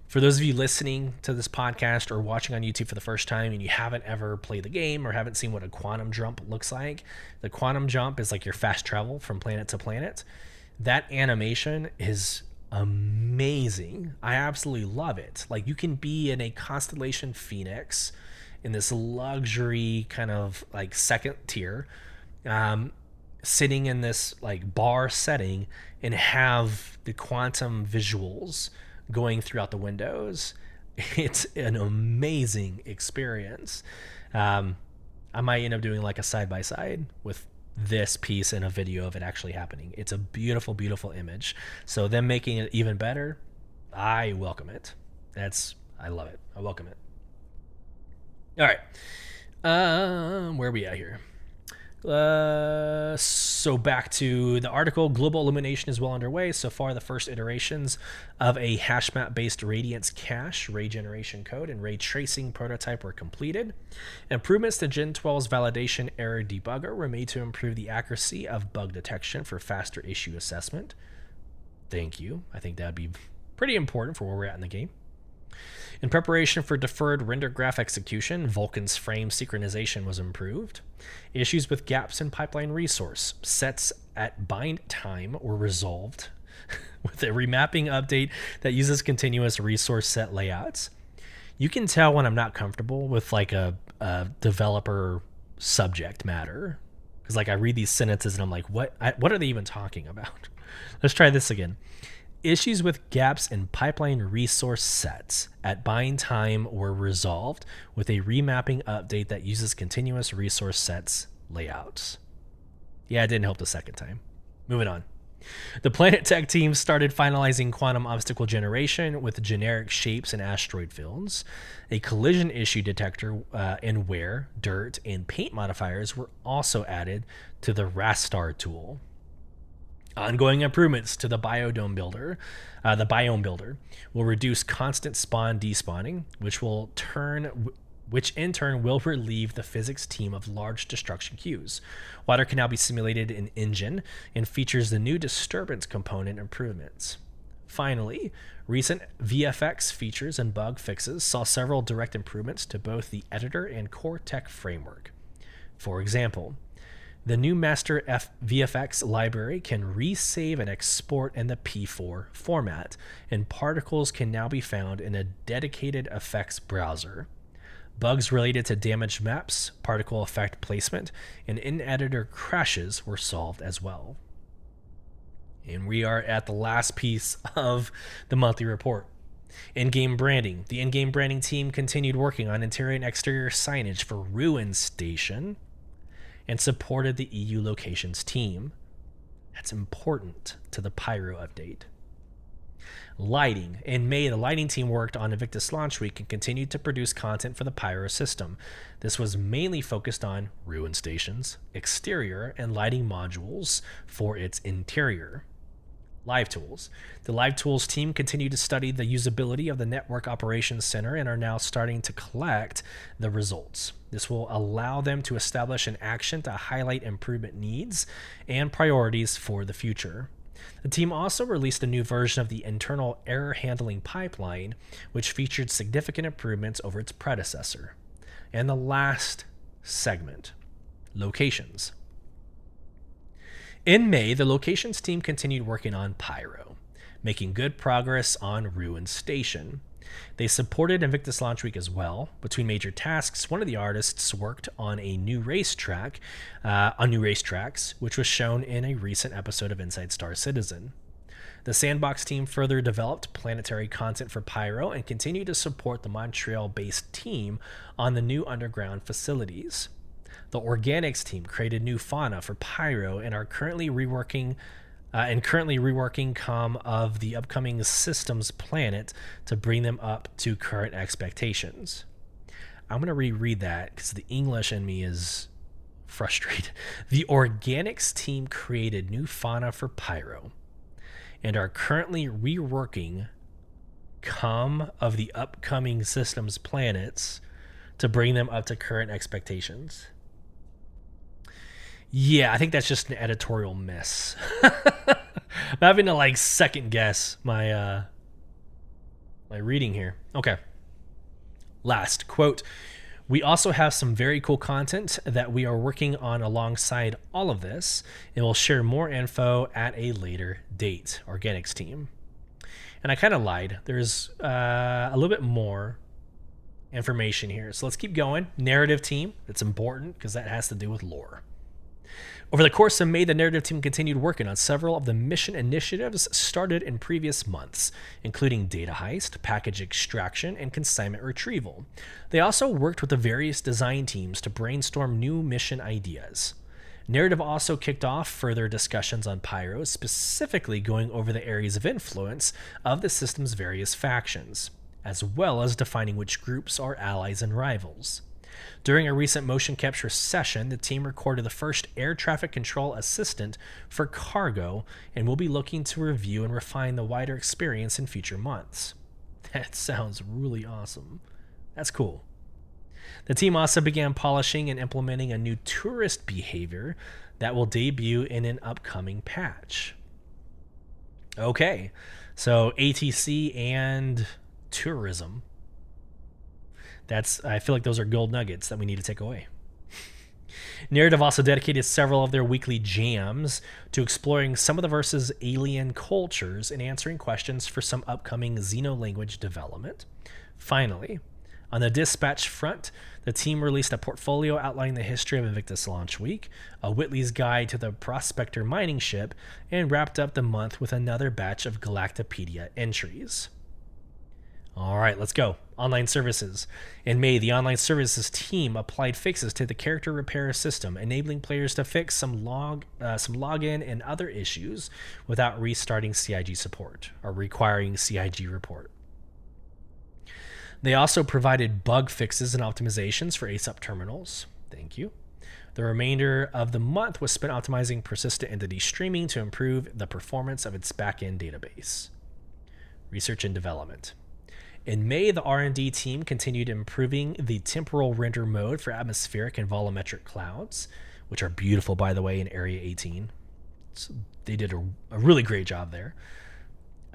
For those of you listening to this podcast or watching on YouTube for the first time and you haven't ever played the game or haven't seen what a quantum jump looks like, the quantum jump is like your fast travel from planet to planet. That animation is amazing. I absolutely love it. Like you can be in a Constellation Phoenix in this luxury kind of like second tier, sitting in this like bar setting and have the quantum visuals going throughout the windows. It's an amazing experience. I might end up doing like a side-by-side with this piece and a video of it actually happening. It's a beautiful, beautiful image. So them making it even better, I welcome it. I love it. I welcome it. All right. Where are we at here? So back to the article. Global illumination is well underway. So far, the first iterations of a hash map based Radiance cache, ray generation code, and ray tracing prototype were completed. Improvements to Gen 12's validation error debugger were made to improve the accuracy of bug detection for faster issue assessment. Thank you. I think that would be pretty important for where we're at in the game. In preparation for deferred render graph execution, Vulkan's frame synchronization was improved. Issues with gaps in pipeline resource sets at bind time were resolved with a remapping update that uses continuous resource set layouts. You can tell when I'm not comfortable with like a developer subject matter, because like I read these sentences and I'm like, what are they even talking about? Let's try this again. Issues with gaps in pipeline resource sets at bind time were resolved with a remapping update that uses continuous resource sets layouts. Yeah, it didn't help the second time. Moving on. The Planet Tech team started finalizing quantum obstacle generation with generic shapes and asteroid fields. A collision issue detector and wear, dirt, and paint modifiers were also added to the Rastar tool. Ongoing improvements to the biome builder will reduce constant spawn despawning, which in turn will relieve the physics team of large destruction queues. Water can now be simulated in engine and features the new disturbance component improvements. Finally, recent VFX features and bug fixes saw several direct improvements to both the editor and core tech framework. For example, The new master VFX library can resave and export in the P4 format, and particles can now be found in a dedicated effects browser. Bugs related to damaged maps, particle effect placement, and in-editor crashes were solved as well. And we are at the last piece of the monthly report. In-game branding. The in-game branding team continued working on interior and exterior signage for Ruin Station and supported the EU locations team. That's important to the Pyro update. Lighting. In May, the lighting team worked on Invictus Launch Week and continued to produce content for the Pyro system. This was mainly focused on Ruin Stations, exterior, and lighting modules for its interior. Live Tools. The Live Tools team continued to study the usability of the Network Operations Center and are now starting to collect the results. This will allow them to establish an action to highlight improvement needs and priorities for the future. The team also released a new version of the internal error handling pipeline, which featured significant improvements over its predecessor. And the last segment, locations. In May, the locations team continued working on Pyro, making good progress on Ruin Station. They supported Invictus Launch Week as well. Between major tasks, one of the artists worked on new racetracks, which was shown in a recent episode of Inside Star Citizen. The Sandbox team further developed planetary content for Pyro and continued to support the Montreal-based team on the new underground facilities. The Organics team created new fauna for Pyro and are currently reworking of the upcoming systems planet to bring them up to current expectations. I'm going to reread that because the English in me is frustrated. The Organics team created new fauna for Pyro and are currently reworking of the upcoming systems planets to bring them up to current expectations. Yeah, I think that's just an editorial miss. I'm having to second guess my reading here. Okay. Last quote. We also have some very cool content that we are working on alongside all of this, and we'll share more info at a later date. Organics team. And I kind of lied. There's a little bit more information here. So let's keep going. Narrative team. It's important because that has to do with lore. Over the course of May, the narrative team continued working on several of the mission initiatives started in previous months, including data heist, package extraction, and consignment retrieval. They also worked with the various design teams to brainstorm new mission ideas. Narrative also kicked off further discussions on Pyro, specifically going over the areas of influence of the system's various factions, as well as defining which groups are allies and rivals. During a recent motion capture session, the team recorded the first air traffic control assistant for cargo and will be looking to review and refine the wider experience in future months. That sounds really awesome. That's cool. The team also began polishing and implementing a new tourist behavior that will debut in an upcoming patch. Okay, so ATC and tourism. I feel like those are gold nuggets that we need to take away. Narrative also dedicated several of their weekly jams to exploring some of the verse's alien cultures and answering questions for some upcoming xeno-language development. Finally, on the dispatch front, the team released a portfolio outlining the history of Invictus Launch Week, a Whitley's Guide to the Prospector mining ship, and wrapped up the month with another batch of Galactopedia entries. All right, let's go. Online services. In May, the online services team applied fixes to the character repair system, enabling players to fix some login and other issues without restarting CIG support or requiring CIG report. They also provided bug fixes and optimizations for ASUP terminals. Thank you. The remainder of the month was spent optimizing persistent entity streaming to improve the performance of its backend database. Research and development. In May, the R&D team continued improving the temporal render mode for atmospheric and volumetric clouds, which are beautiful, by the way, in Area 18. So they did a really great job there.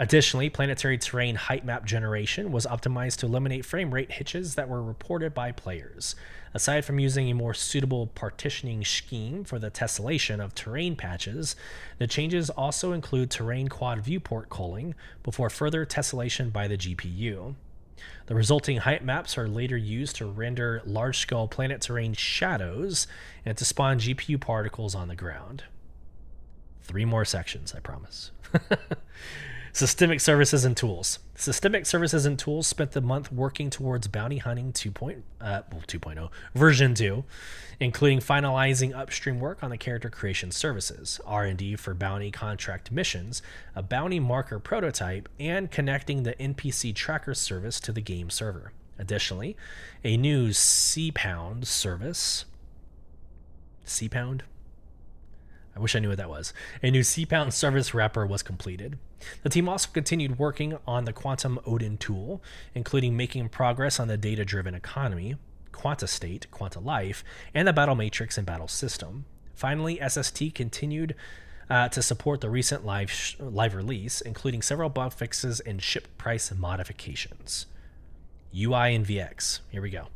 Additionally, planetary terrain height map generation was optimized to eliminate frame rate hitches that were reported by players. Aside from using a more suitable partitioning scheme for the tessellation of terrain patches, the changes also include terrain quad viewport culling before further tessellation by the GPU. The resulting height maps are later used to render large-scale planet terrain shadows and to spawn GPU particles on the ground. 3 more sections, I promise. Systemic services and tools. Systemic services and tools spent the month working towards bounty hunting 2.0 version 2, including finalizing upstream work on the character creation services, R&D for bounty contract missions, a bounty marker prototype, and connecting the NPC tracker service to the game server. Additionally, a new C-Pound service. C-Pound? I wish I knew what that was. A new C-Pound service wrapper was completed. The team also continued working on the Quantum Odin tool, including making progress on the data-driven economy, Quanta State, Quanta Life, and the Battle Matrix and Battle System. Finally, SST continued to support the recent live release, including several bug fixes and ship price modifications. UI and VX. Here we go.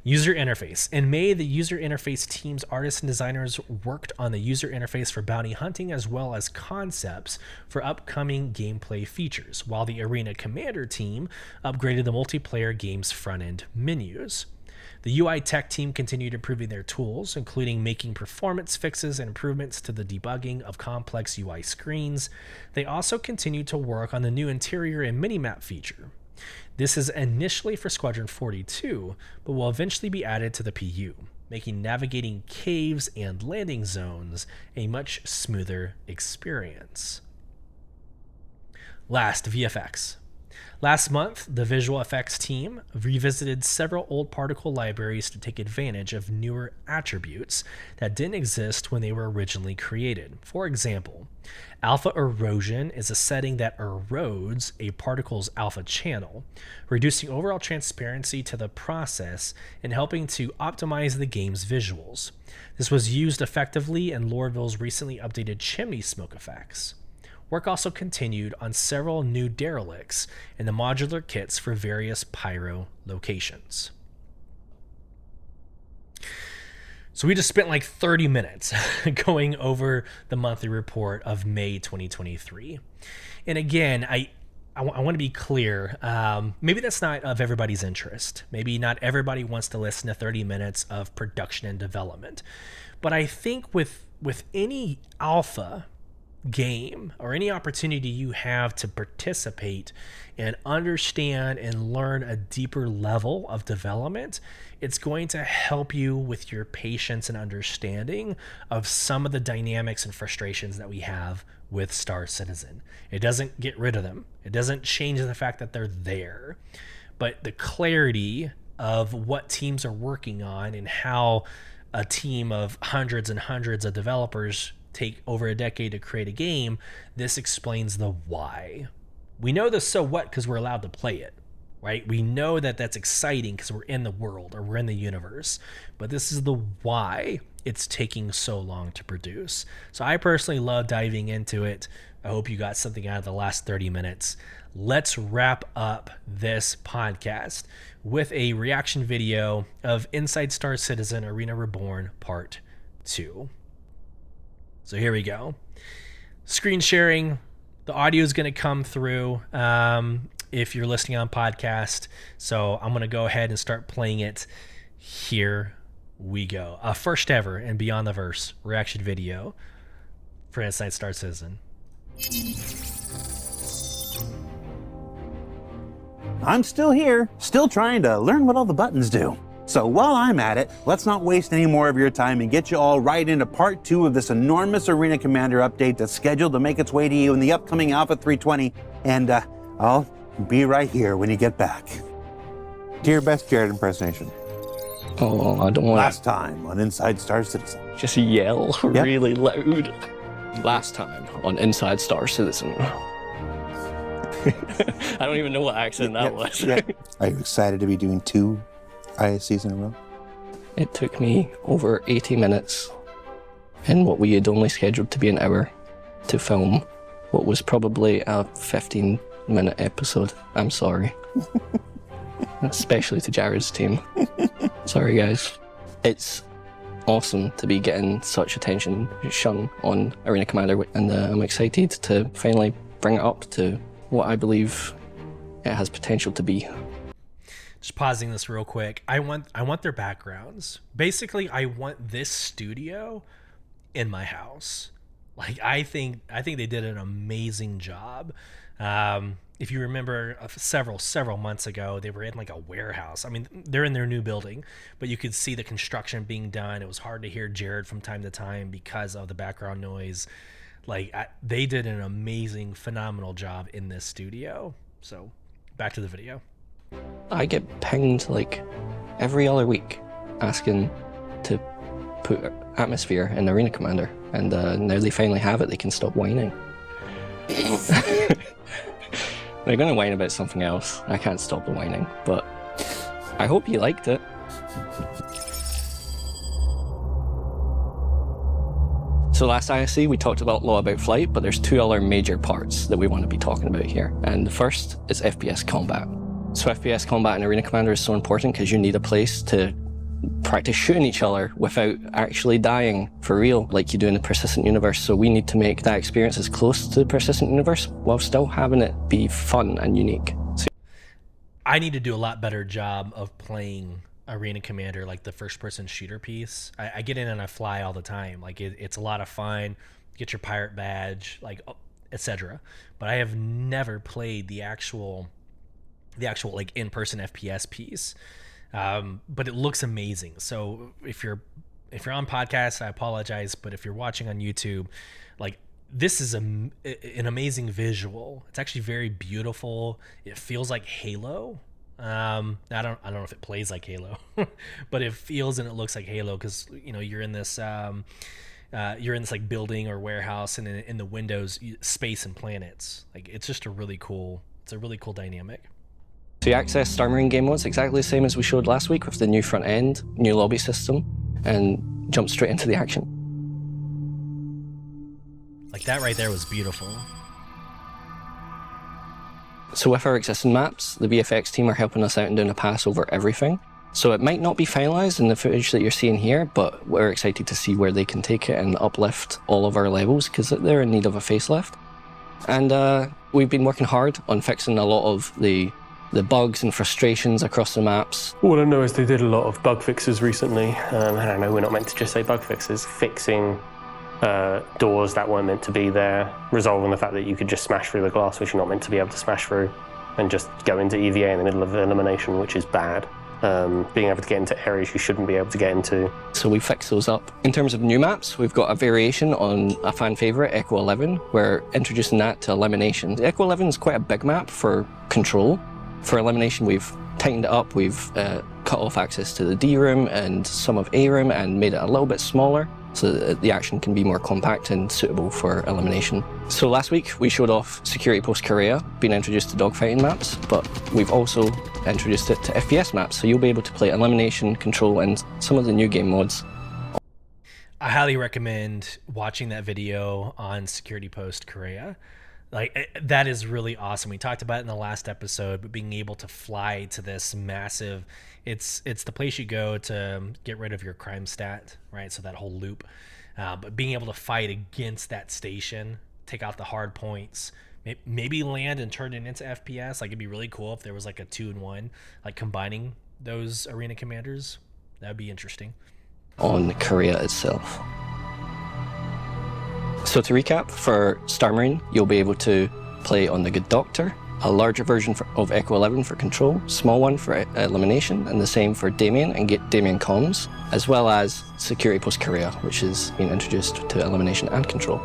User interface. In May, the user interface team's artists and designers worked on the user interface for bounty hunting as well as concepts for upcoming gameplay features, while the Arena Commander team upgraded the multiplayer game's front-end menus. The UI tech team continued improving their tools, including making performance fixes and improvements to the debugging of complex UI screens. They also continued to work on the new interior and minimap feature. This is initially for Squadron 42, but will eventually be added to the PU, making navigating caves and landing zones a much smoother experience. Last, VFX. Last month, the visual effects team revisited several old particle libraries to take advantage of newer attributes that didn't exist when they were originally created. For example, alpha erosion is a setting that erodes a particle's alpha channel, reducing overall transparency to the process and helping to optimize the game's visuals. This was used effectively in Lorville's recently updated chimney smoke effects. Work also continued on several new derelicts and the modular kits for various pyro locations. So we just spent like 30 minutes going over the monthly report of May 2023. And again, I want to be clear, maybe that's not of everybody's interest. Maybe not everybody wants to listen to 30 minutes of production and development. But I think with any alpha game or any opportunity you have to participate and understand and learn a deeper level of development, it's going to help you with your patience and understanding of some of the dynamics and frustrations that we have with Star Citizen. It doesn't get rid of them. It doesn't change the fact that they're there, but the clarity of what teams are working on and how a team of hundreds and hundreds of developers take over a decade to create a game, this explains the why. We know the so what because we're allowed to play it, right? We know that that's exciting because we're in the world or we're in the universe, but this is the why it's taking so long to produce. So I personally love diving into it. I hope you got something out of the last 30 minutes. Let's wrap up this podcast with a reaction video of Inside Star Citizen Arena Reborn Part 2. So here we go. Screen sharing. The audio is going to come through if you're listening on podcast. So I'm going to go ahead and start playing it. Here we go. First ever and Beyond the Verse reaction video for Inside Star Citizen. I'm still here, still trying to learn what all the buttons do. So while I'm at it, let's not waste any more of your time and get you all right into part 2 of this enormous Arena Commander update that's scheduled to make its way to you in the upcoming Alpha 320, and I'll be right here when you get back. Do your best Jared impersonation. Oh, I don't want Last time on Inside Star Citizen. Just yell really loud. Last time on Inside Star Citizen. I don't even know what accent that was. Are you excited to be doing 2 ISCs in a row? It took me over 80 minutes in what we had only scheduled to be an hour to film what was probably a 15-minute episode. I'm sorry. Especially to Jared's team. Sorry, guys. It's awesome to be getting such attention shone on Arena Commander, and I'm excited to finally bring it up to what I believe it has potential to be. Just pausing this real quick. I want their backgrounds. Basically, I want this studio in my house. Like, I think they did an amazing job. If you remember several months ago, they were in like a warehouse. I mean, they're in their new building, but you could see the construction being done. It was hard to hear Jared from time to time because of the background noise. Like, they did an amazing, phenomenal job in this studio. So back to the video. I get pinged like every other week asking to put atmosphere in Arena Commander, and now they finally have it. They can stop whining. They're going to whine about something else. I can't stop the whining, but I hope you liked it. So last ISC we talked about Law About Flight, but there's two other major parts that we want to be talking about here. And the first is FPS combat. So FPS combat in Arena Commander is so important because you need a place to practice shooting each other without actually dying for real like you do in the Persistent Universe. So we need to make that experience as close to the Persistent Universe while still having it be fun and unique. So I need to do a lot better job of playing Arena Commander, like the first-person shooter piece. I get in and I fly all the time. Like, it's a lot of fun. Get your pirate badge, like, etc. But I have never played the actual like in-person FPS piece. But it looks amazing. So if you're on podcast, I apologize, but if you're watching on YouTube, like, this is an amazing visual. It's actually very beautiful. It feels like Halo. I don't know if it plays like Halo, but it feels and it looks like Halo because, you know, you're in this like building or warehouse, and in the windows, space and planets. Like, it's just a really cool dynamic. So you access Star Marine game modes exactly the same as we showed last week with the new front end, new lobby system, and jump straight into the action. Like, that right there was beautiful. So with our existing maps, the VFX team are helping us out and doing a pass over everything. So it might not be finalized in the footage that you're seeing here, but we're excited to see where they can take it and uplift all of our levels because they're in need of a facelift. And we've been working hard on fixing a lot of the bugs and frustrations across the maps. All I know is they did a lot of bug fixes recently. I don't know, we're not meant to just say bug fixes. Fixing doors that weren't meant to be there, resolving the fact that you could just smash through the glass, which you're not meant to be able to smash through, and just go into EVA in the middle of elimination, which is bad. Being able to get into areas you shouldn't be able to get into. So we fixed those up. In terms of new maps, we've got a variation on a fan favourite, Echo 11. We're introducing that to elimination. Echo 11 is quite a big map for control. For elimination, we've tightened it up. We've cut off access to the D room and some of A room and made it a little bit smaller so that the action can be more compact and suitable for elimination. So last week we showed off Security Post Korea being introduced to dogfighting maps, but we've also introduced it to FPS maps, so you'll be able to play elimination, control, and some of the new game modes. I highly recommend watching that video on Security Post Korea. Like, that is really awesome. We talked about it in the last episode, but being able to fly to this massive, it's the place you go to get rid of your crime stat, right? So that whole loop. But being able to fight against that station, take out the hard points, maybe land and turn it into FPS. Like, it'd be really cool if there was like a 2-in-1, like combining those arena commanders. That'd be interesting. On Korea itself. So to recap, for Star Marine, you'll be able to play on the Good Doctor, a larger version of Echo 11 for control, small one for elimination, and the same for Damien and get Damien comms, as well as Security Post Korea, which has been introduced to elimination and control.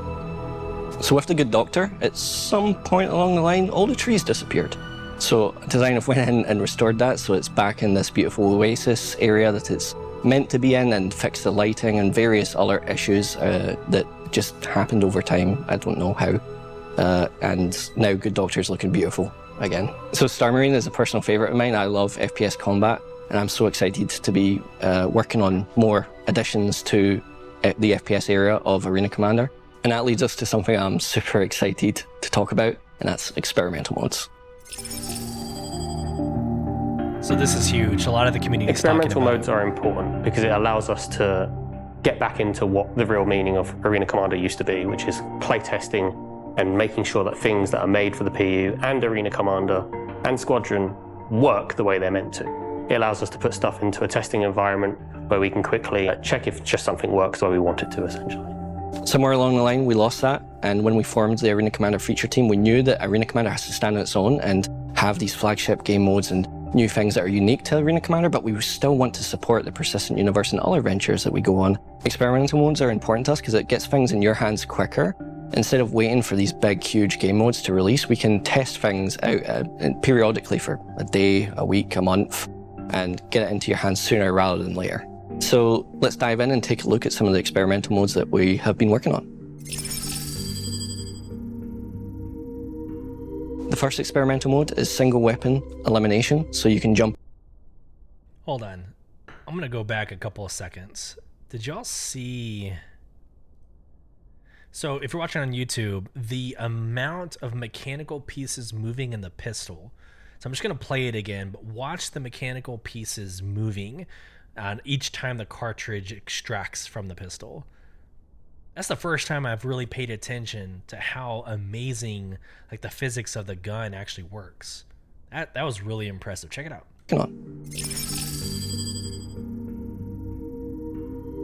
So with the Good Doctor, at some point along the line, all the trees disappeared. So Design have went in and restored that, so it's back in this beautiful oasis area that it's meant to be in, and fixed the lighting and various other issues that just happened over time. I don't know how. And now Good Doctor's looking beautiful again. So Star Marine is a personal favourite of mine. I love FPS combat, and I'm so excited to be working on more additions to the FPS area of Arena Commander. And that leads us to something I'm super excited to talk about, and that's experimental modes. So this is huge. A lot of the community is talking Experimental about modes are important because it allows us to get back into what the real meaning of Arena Commander used to be, which is playtesting and making sure that things that are made for the PU and Arena Commander and Squadron work the way they're meant to. It allows us to put stuff into a testing environment where we can quickly check if just something works the way we want it to, essentially. Somewhere along the line, we lost that, and when we formed the Arena Commander feature team, we knew that Arena Commander has to stand on its own and have these flagship game modes and new things that are unique to Arena Commander, but we still want to support the persistent universe and other ventures that we go on. Experimental modes are important to us because it gets things in your hands quicker. Instead of waiting for these big, huge game modes to release, we can test things out periodically for a day, a week, a month, and get it into your hands sooner rather than later. So let's dive in and take a look at some of the experimental modes that we have been working on. The first experimental mode is single weapon elimination, so you can jump. Hold on. I'm going to go back a couple of seconds. Did y'all see... So if you're watching on YouTube, the amount of mechanical pieces moving in the pistol. So I'm just going to play it again, but watch the mechanical pieces moving each time the cartridge extracts from the pistol. That's the first time I've really paid attention to how amazing like the physics of the gun actually works. That was really impressive. Check it out. Come on.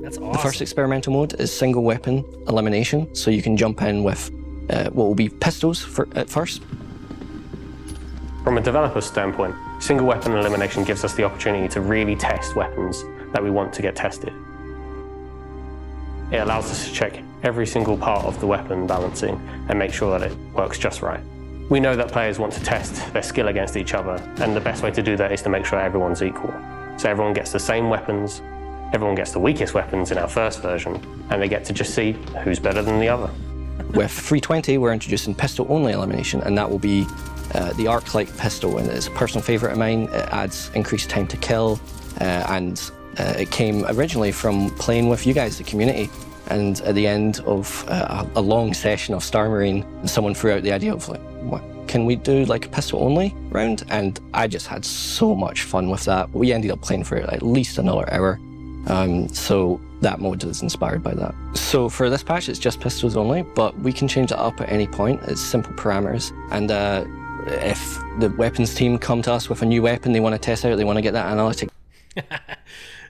That's awesome. The first experimental mode is single weapon elimination, so you can jump in with what will be pistols at first. From a developer's standpoint, single weapon elimination gives us the opportunity to really test weapons that we want to get tested. It allows us to check every single part of the weapon balancing and make sure that it works just right. We know that players want to test their skill against each other, and the best way to do that is to make sure everyone's equal. So everyone gets the same weapons, everyone gets the weakest weapons in our first version, and they get to just see who's better than the other. With 320, we're introducing pistol-only elimination, and that will be the arc-light pistol, and it's a personal favourite of mine. It adds increased time to kill, and it came originally from playing with you guys, the community. And at the end of a long session of Star Marine, someone threw out the idea of, like, what, can we do like a pistol-only round? And I just had so much fun with that. We ended up playing for at least another hour. So that mode is inspired by that. So for this patch, it's just pistols only, but we can change it up at any point. It's simple parameters. And if the weapons team come to us with a new weapon they want to test out, they want to get that analytic.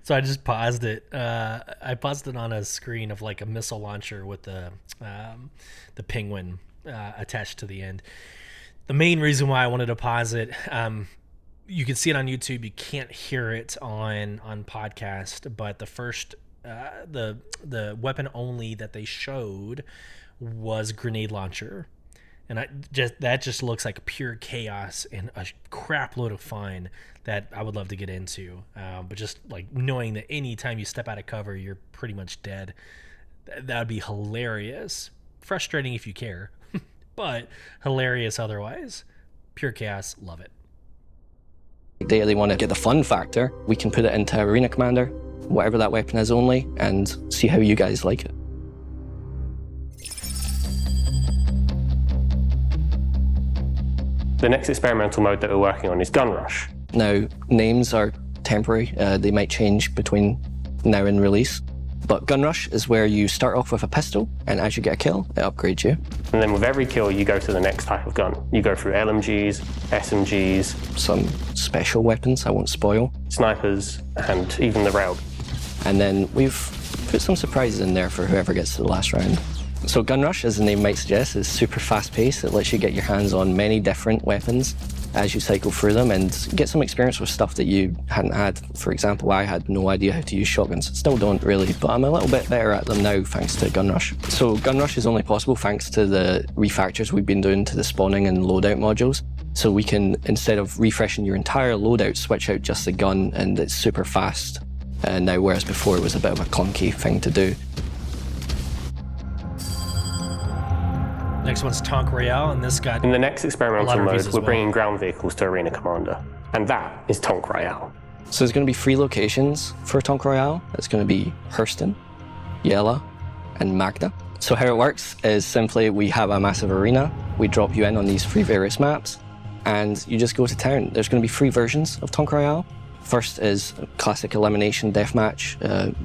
So I just paused it. I paused it on a screen of like a missile launcher with the penguin attached to the end. The main reason why I wanted to pause it, you can see it on YouTube. You can't hear it on podcast, but the first the weapon only that they showed was grenade launcher. And that just looks like pure chaos and a crap load of fun that I would love to get into. But just like knowing that any time you step out of cover, you're pretty much dead. That would be hilarious. Frustrating if you care, but hilarious otherwise. Pure chaos. Love it. They want to get the fun factor. We can put it into Arena Commander, whatever that weapon is only, and see how you guys like it. The next experimental mode that we're working on is Gun Rush. Now, names are temporary. They might change between now and release. But Gun Rush is where you start off with a pistol, and as you get a kill, it upgrades you. And then with every kill, you go to the next type of gun. You go through LMGs, SMGs, some special weapons I won't spoil, snipers, and even the rail. And then we've put some surprises in there for whoever gets to the last round. So Gun Rush, as the name might suggest, is super fast-paced. It lets you get your hands on many different weapons as you cycle through them and get some experience with stuff that you hadn't had. For example, I had no idea how to use shotguns. Still don't really, but I'm a little bit better at them now thanks to Gun Rush. So Gun Rush is only possible thanks to the refactors we've been doing to the spawning and loadout modules. So we can, instead of refreshing your entire loadout, switch out just the gun, and it's super fast now, whereas before it was a bit of a clunky thing to do. Next one's Tonk Royale, and this got in the next experimental mode, we're well. bringing ground vehicles to Arena Commander, and that is Tonk Royale. So there's going to be 3 locations for Tonk Royale. It's going to be Hurston, Yela, and Magda. So how it works is simply we have a massive arena, we drop you in on these 3 various maps, and you just go to town. There's going to be 3 versions of Tonk Royale. First is classic elimination deathmatch,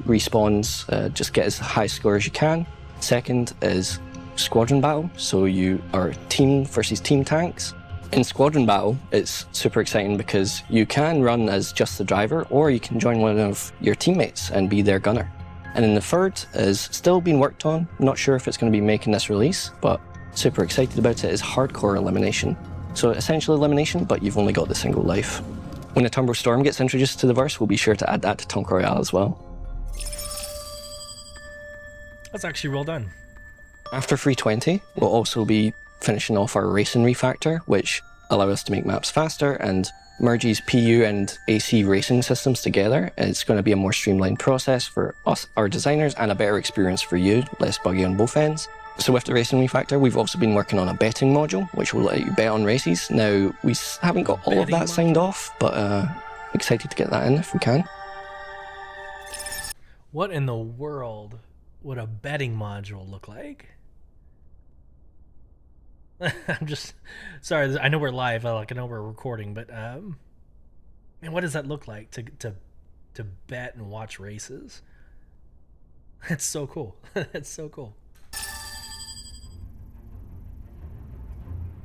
respawns, just get as high score as you can. Second is squadron battle, so you are team versus team tanks. In squadron battle, it's super exciting because you can run as just the driver, or you can join one of your teammates and be their gunner. And then the third is still being worked on. Not sure if it's going to be making this release, but super excited about it, is hardcore elimination. So essentially elimination, but you've only got the single life. When a Turbo Storm gets introduced to the verse, we'll be sure to add that to Tonk Royale as well. That's actually well done. After 320, we'll also be finishing off our racing refactor, which allow us to make maps faster and merges PU and AC racing systems together. It's going to be a more streamlined process for us, our designers, and a better experience for you, less buggy on both ends. So with the racing refactor, we've also been working on a betting module, which will let you bet on races. Now, we haven't got all of that signed off, but excited to get that in if we can. What in the world would a betting module look like? I'm just sorry. I know we're live. I know we're recording, but man, what does that look like to bet and watch races? That's so cool. That's so cool.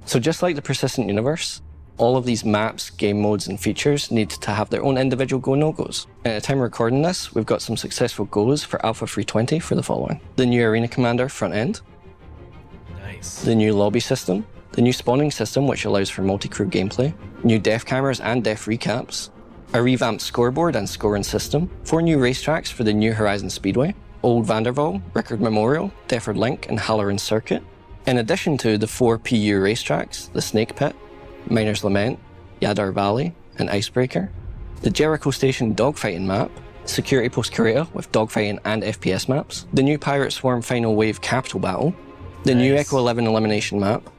So just like the persistent universe, all of these maps, game modes, and features need to have their own individual go no-goes. And at the time of recording this, we've got some successful goes for Alpha 320 for the following: the new Arena Commander front end. Nice. The new lobby system, the new spawning system which allows for multi-crew gameplay, new death cameras and death recaps, a revamped scoreboard and scoring system, 4 new racetracks for the new Horizon Speedway, Old Vanderval, Rickard Memorial, Defford Link and Halloran Circuit, in addition to the 4 PU racetracks, the Snake Pit, Miner's Lament, Yadar Valley and Icebreaker, the Jericho Station dogfighting map, Security Post Curator with dogfighting and FPS maps, the new Pirate Swarm Final Wave Capital Battle, the new Echo 11 elimination map,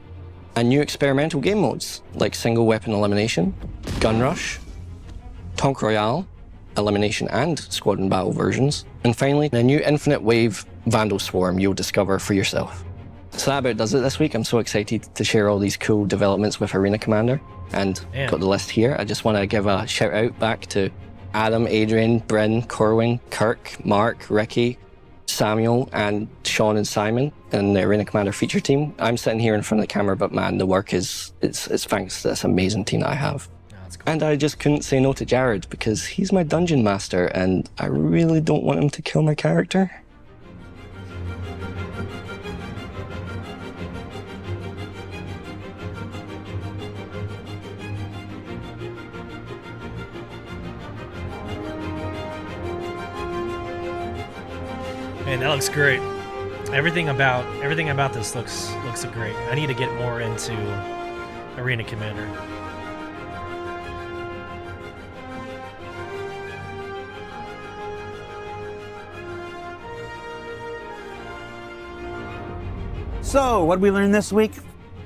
and new experimental game modes like single weapon elimination, gun rush, Tonk Royale, elimination and squadron battle versions, and finally a new infinite wave Vandal Swarm you'll discover for yourself. So that about does it this week. I'm so excited to share all these cool developments with Arena Commander, and got the list here. I just want to give a shout out back to Adam, Adrian, Bryn, Corwin, Kirk, Mark, Ricky, Samuel and Sean and Simon and the Arena Commander feature team. I'm sitting here in front of the camera, but man, the work it's thanks to this amazing team that I have. Oh, that's cool. And I just couldn't say no to Jared because he's my dungeon master and I really don't want him to kill my character. Man, that looks great. Everything about this looks great. I need to get more into Arena Commander. So, what did we learn this week?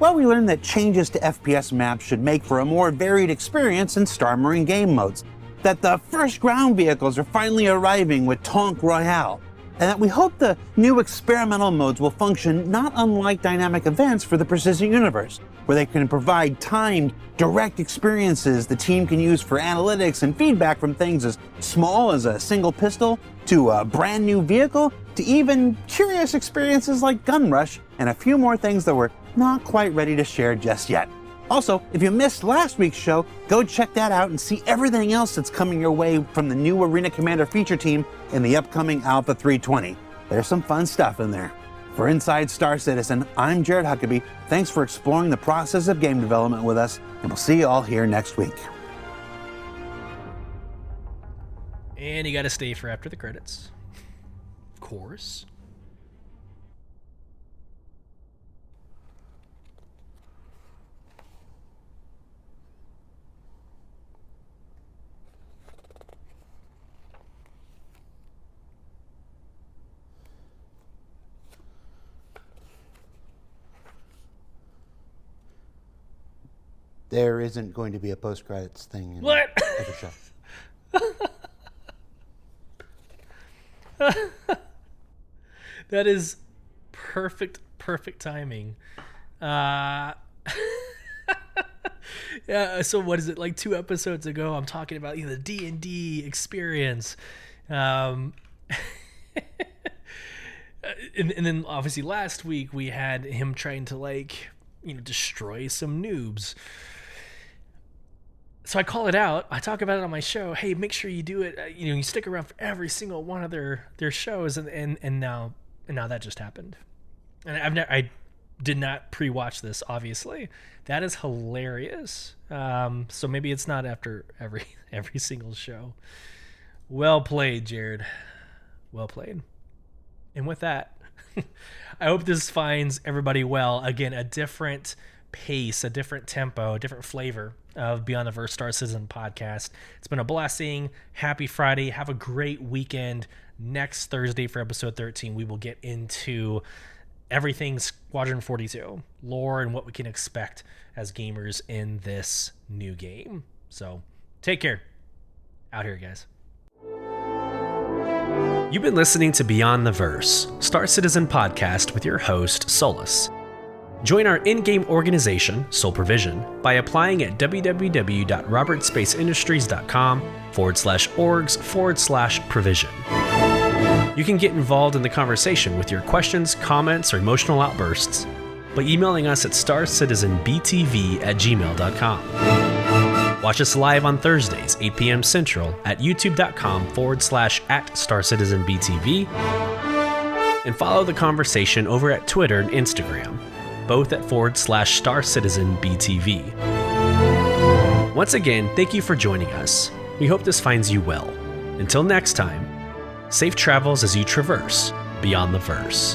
Well, we learned that changes to FPS maps should make for a more varied experience in Star Marine game modes, that the first ground vehicles are finally arriving with Tonk Royale, and that we hope the new experimental modes will function not unlike dynamic events for the Persistent Universe, where they can provide timed, direct experiences the team can use for analytics and feedback from things as small as a single pistol, to a brand new vehicle, to even curious experiences like Gun Rush, and a few more things that we're not quite ready to share just yet. Also, if you missed last week's show, go check that out and see everything else that's coming your way from the new Arena Commander feature team in the upcoming Alpha 320. There's some fun stuff in there. For Inside Star Citizen, I'm Jared Huckabee. Thanks for exploring the process of game development with us, and we'll see you all here next week. And you gotta stay for after the credits. Of course. There isn't going to be a post-credits thing in What? every show. That is perfect timing. Yeah, so what is it, like 2 episodes ago, I'm talking about the D&D experience. And then obviously last week we had him trying to destroy some noobs. So I call it out. I talk about it on my show. Hey, make sure you do it. You stick around for every single one of their shows, and now that just happened. And I did not pre-watch this. Obviously, that is hilarious. So maybe it's not after every single show. Well played, Jared. Well played. And with that, I hope this finds everybody well. Again, a different pace, a different tempo, a different flavor of Beyond the Verse Star Citizen podcast. It's been a blessing. Happy Friday. Have a great weekend. Next Thursday for episode 13, we will get into everything Squadron 42, lore, and what we can expect as gamers in this new game. So take care. Out here, guys. You've been listening to Beyond the Verse, Star Citizen podcast with your host, Solus. Join our in-game organization, Soul Provision, by applying at www.robertspaceindustriescom/orgs/provision. You can get involved in the conversation with your questions, comments, or emotional outbursts by emailing us at starcitizenbtv@gmail.com. Watch us live on Thursdays, 8 p.m. Central at youtube.com/@starcitizenbtv, and follow the conversation over at Twitter and Instagram, both at /StarCitizenBTV. Once again, thank you for joining us. We hope this finds you well. Until next time, safe travels as you traverse Beyond the Verse.